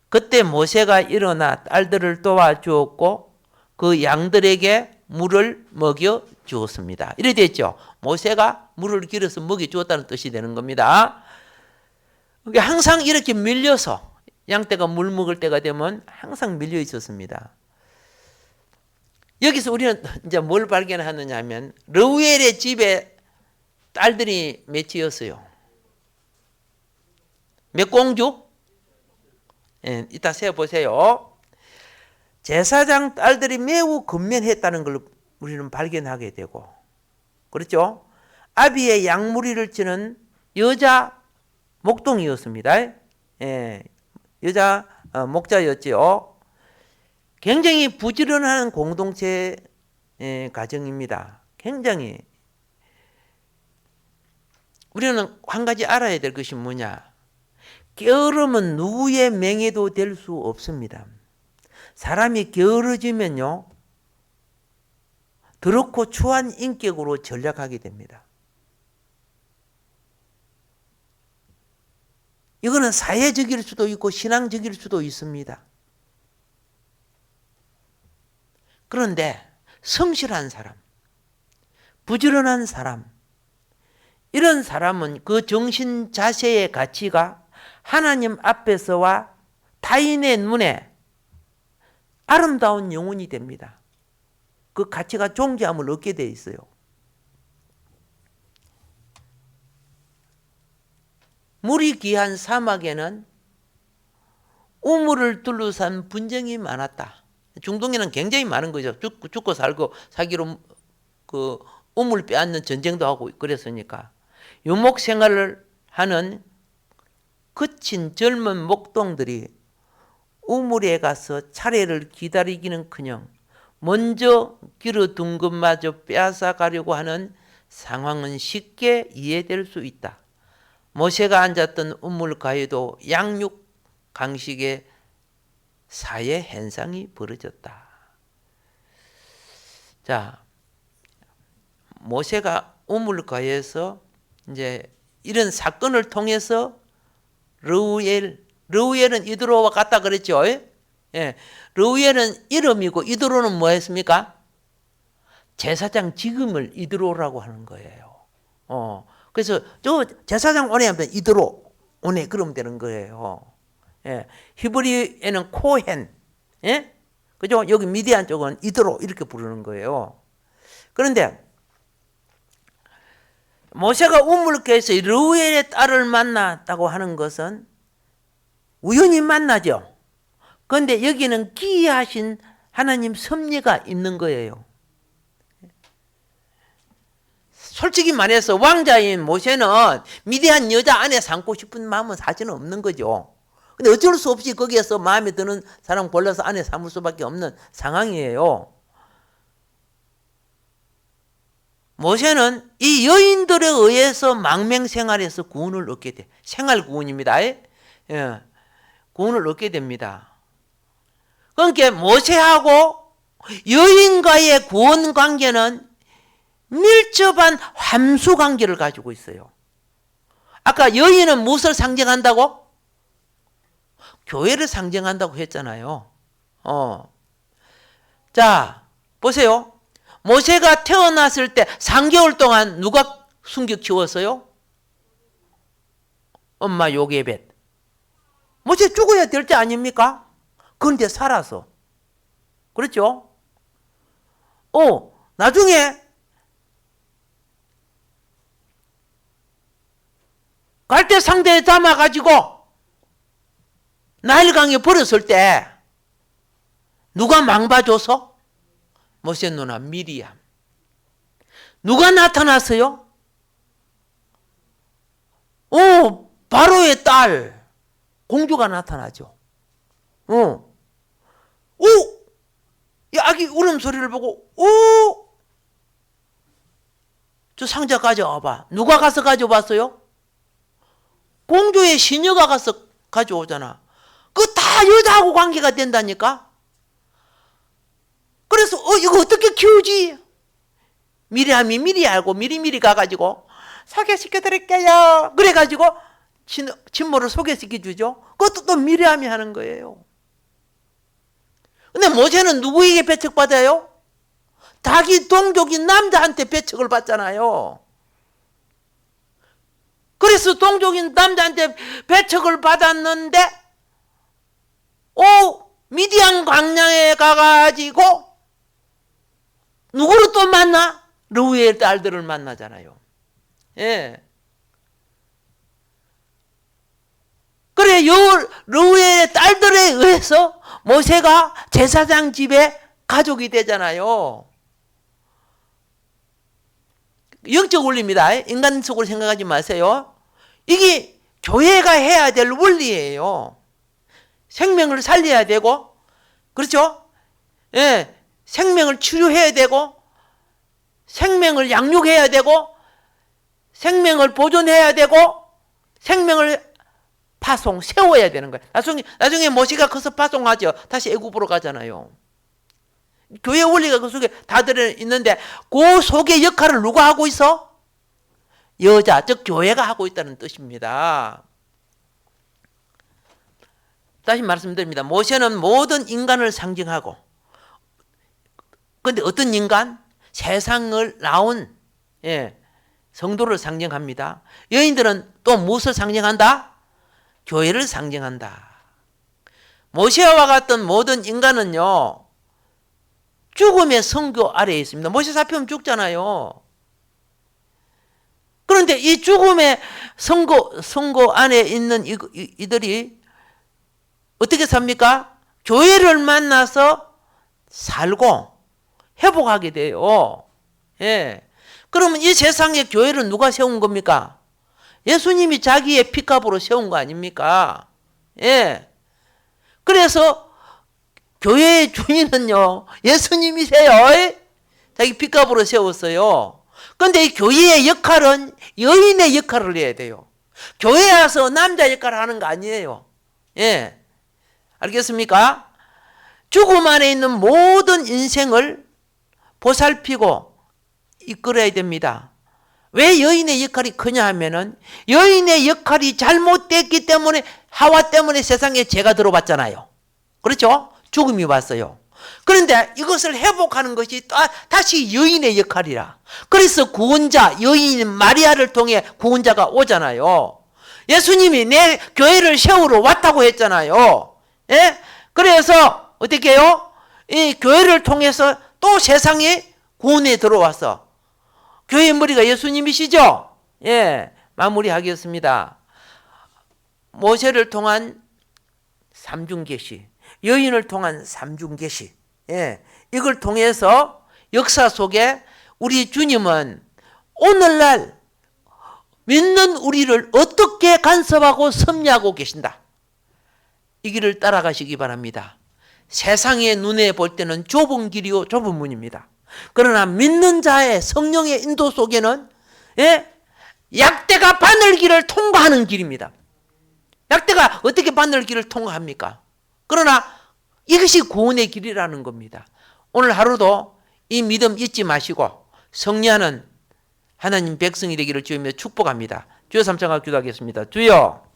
그때 모세가 일어나 딸들을 도와주었고 그 양들에게 물을 먹여 주었습니다. 이래 됐죠. 모세가 물을 길어서 먹여 주었다는 뜻이 되는 겁니다. 그러니까 항상 이렇게 밀려서 양떼가 물 먹을 때가 되면 항상 밀려 있었습니다. 여기서 우리는 이제 뭘 발견하느냐 하면 르우엘의 집에 딸들이 몇이었어요? 몇 공주? 예, 이따 세어보세요. 제사장 딸들이 매우 근면했다는 걸 우리는 발견하게 되고, 그렇죠? 아비의 양무리를 치는 여자 목동이었습니다. 예, 여자 목자였지요. 굉장히 부지런한 공동체 가정입니다. 굉장히. 우리는 한 가지 알아야 될 것이 뭐냐? 게으름은 누구의 명예도 될 수 없습니다. 사람이 게으르지면요, 더럽고 추한 인격으로 전락하게 됩니다. 이거는 사회적일 수도 있고 신앙적일 수도 있습니다. 그런데 성실한 사람, 부지런한 사람, 이런 사람은 그 정신 자세의 가치가 하나님 앞에서와 타인의 눈에 아름다운 영혼이 됩니다. 그 가치가 존귀함을 얻게 돼 있어요. 물이 귀한 사막에는 우물을 둘러싼 분쟁이 많았다. 중동에는 굉장히 많은 거죠. 죽고 살고 사기로 그 우물 빼앗는 전쟁도 하고 그랬으니까. 유목 생활을 하는 거친 젊은 목동들이 우물에 가서 차례를 기다리기는커녕 먼저 길어둔 것마저 빼앗아 가려고 하는 상황은 쉽게 이해될 수 있다. 모세가 앉았던 우물가에도 양육 강식의 사회 현상이 벌어졌다. 자, 모세가 우물가에서 이제 이런 사건을 통해서 르우엘은 이드로와 같다 그랬죠. 예. 르우엘은 이름이고 이드로는 뭐 했습니까? 제사장 직임을 이드로라고 하는 거예요. 그래서 저 제사장 오네 하면 이드로 오네 그러면 되는 거예요. 예. 히브리에는 코헨, 예? 그죠? 여기 미디안 쪽은 이드로 이렇게 부르는 거예요. 그런데 모세가 우물가에서 르우엘의 딸을 만났다고 하는 것은 우연히 만나죠. 그런데 여기는 기이하신 하나님 섭리가 있는 거예요. 솔직히 말해서 왕자인 모세는 미디안 여자 아내 삼고 싶은 마음은 사실은 없는 거죠. 근데 어쩔 수 없이 거기에서 마음에 드는 사람 골라서 아내 삼을 수밖에 없는 상황이에요. 모세는 이 여인들에 의해서 망명생활에서 구원을 얻게 돼. 생활구원입니다. 예. 구원을 얻게 됩니다. 그러니까 모세하고 여인과의 구원 관계는 밀접한 함수 관계를 가지고 있어요. 아까 여인은 무엇을 상징한다고? 교회를 상징한다고 했잖아요. 자, 보세요. 모세가 태어났을 때 3개월 동안 누가 숨겨 키웠어요? 엄마 요게벳. 모세 죽어야 될 때 아닙니까? 그런데 살아서. 그렇죠? 나중에 갈대 상대에 담아가지고 나일강에 버렸을 때 누가 망봐줘서? 모세 누나 미리암. 누가 나타났어요? 바로의 딸 공주가 나타나죠. 이 아기 울음소리를 보고 저 상자 가져와봐. 누가 가서 가져왔어요? 공주의 시녀가 가서 가져오잖아. 그거 다 여자하고 관계가 된다니까. 그래서 이거 어떻게 키우지? 미리암이 미리 알고 미리미리 가가지고 소개시켜드릴게요. 그래가지고 친모를 소개시켜주죠. 그것도 또 미리암이 하는 거예요. 근데 모세는 누구에게 배척받아요? 자기 동족인 남자한테 배척을 받잖아요. 그래서 동족인 남자한테 배척을 받았는데 미디안 광야에 가가지고 누구를 또 만나? 르우엘의 딸들을 만나잖아요. 예. 그래, 르우엘의 딸들에 의해서 모세가 제사장 집에 가족이 되잖아요. 영적 원리입니다. 인간적으로 생각하지 마세요. 이게 교회가 해야 될 원리예요. 생명을 살려야 되고, 그렇죠? 예, 생명을 치료해야 되고, 생명을 양육해야 되고, 생명을 보존해야 되고, 생명을 세워야 되는 거예요. 나중에 모세가 커서 파송하죠. 다시 애굽으로 가잖아요. 교회 원리가 그 속에 다 들어있는데 그 속의 역할을 누가 하고 있어? 여자, 즉 교회가 하고 있다는 뜻입니다. 다시 말씀드립니다. 모세는 모든 인간을 상징하고, 그런데 어떤 인간? 세상을 낳은 성도를 상징합니다. 여인들은 또 무엇을 상징한다? 교회를 상징한다. 모세와 같은 모든 인간은요, 죽음의 선고 아래에 있습니다. 모세 잡히면 죽잖아요. 그런데 이 죽음의 선고 안에 있는 이들이 어떻게 삽니까? 교회를 만나서 살고 회복하게 돼요. 예. 그러면 이 세상에 교회를 누가 세운 겁니까? 예수님이 자기의 피값으로 세운 거 아닙니까? 예. 그래서 교회의 주인은요, 예수님이세요. 자기 피값으로 세웠어요. 그런데 이 교회의 역할은 여인의 역할을 해야 돼요. 교회에 와서 남자 역할을 하는 거 아니에요. 예. 알겠습니까? 죽음 안에 있는 모든 인생을 보살피고 이끌어야 됩니다. 왜 여인의 역할이 크냐 하면은 여인의 역할이 잘못됐기 때문에 하와 때문에 세상에 죄가 들어왔잖아요. 그렇죠? 죽음이 왔어요. 그런데 이것을 회복하는 것이 다시 여인의 역할이라. 그래서 구원자, 여인 마리아를 통해 구원자가 오잖아요. 예수님이 내 교회를 세우러 왔다고 했잖아요. 예? 그래서 어떻게 해요? 이 교회를 통해서 또 세상에 구원에 들어와서 교회의 머리가 예수님이시죠? 예, 마무리하겠습니다. 모세를 통한 삼중계시, 여인을 통한 삼중계시, 예, 이걸 통해서 역사 속에 우리 주님은 오늘날 믿는 우리를 어떻게 간섭하고 섭리하고 계신다. 이 길을 따라가시기 바랍니다. 세상의 눈에 볼 때는 좁은 길이요 좁은 문입니다. 그러나 믿는 자의 성령의 인도 속에는 약대가 바늘길을 통과하는 길입니다. 약대가 어떻게 바늘길을 통과합니까? 그러나 이것이 구원의 길이라는 겁니다. 오늘 하루도 이 믿음 잊지 마시고 승리하는 하나님 백성이 되기를 주님의 축복합니다. 주여 삼창과 기도하겠습니다. 주여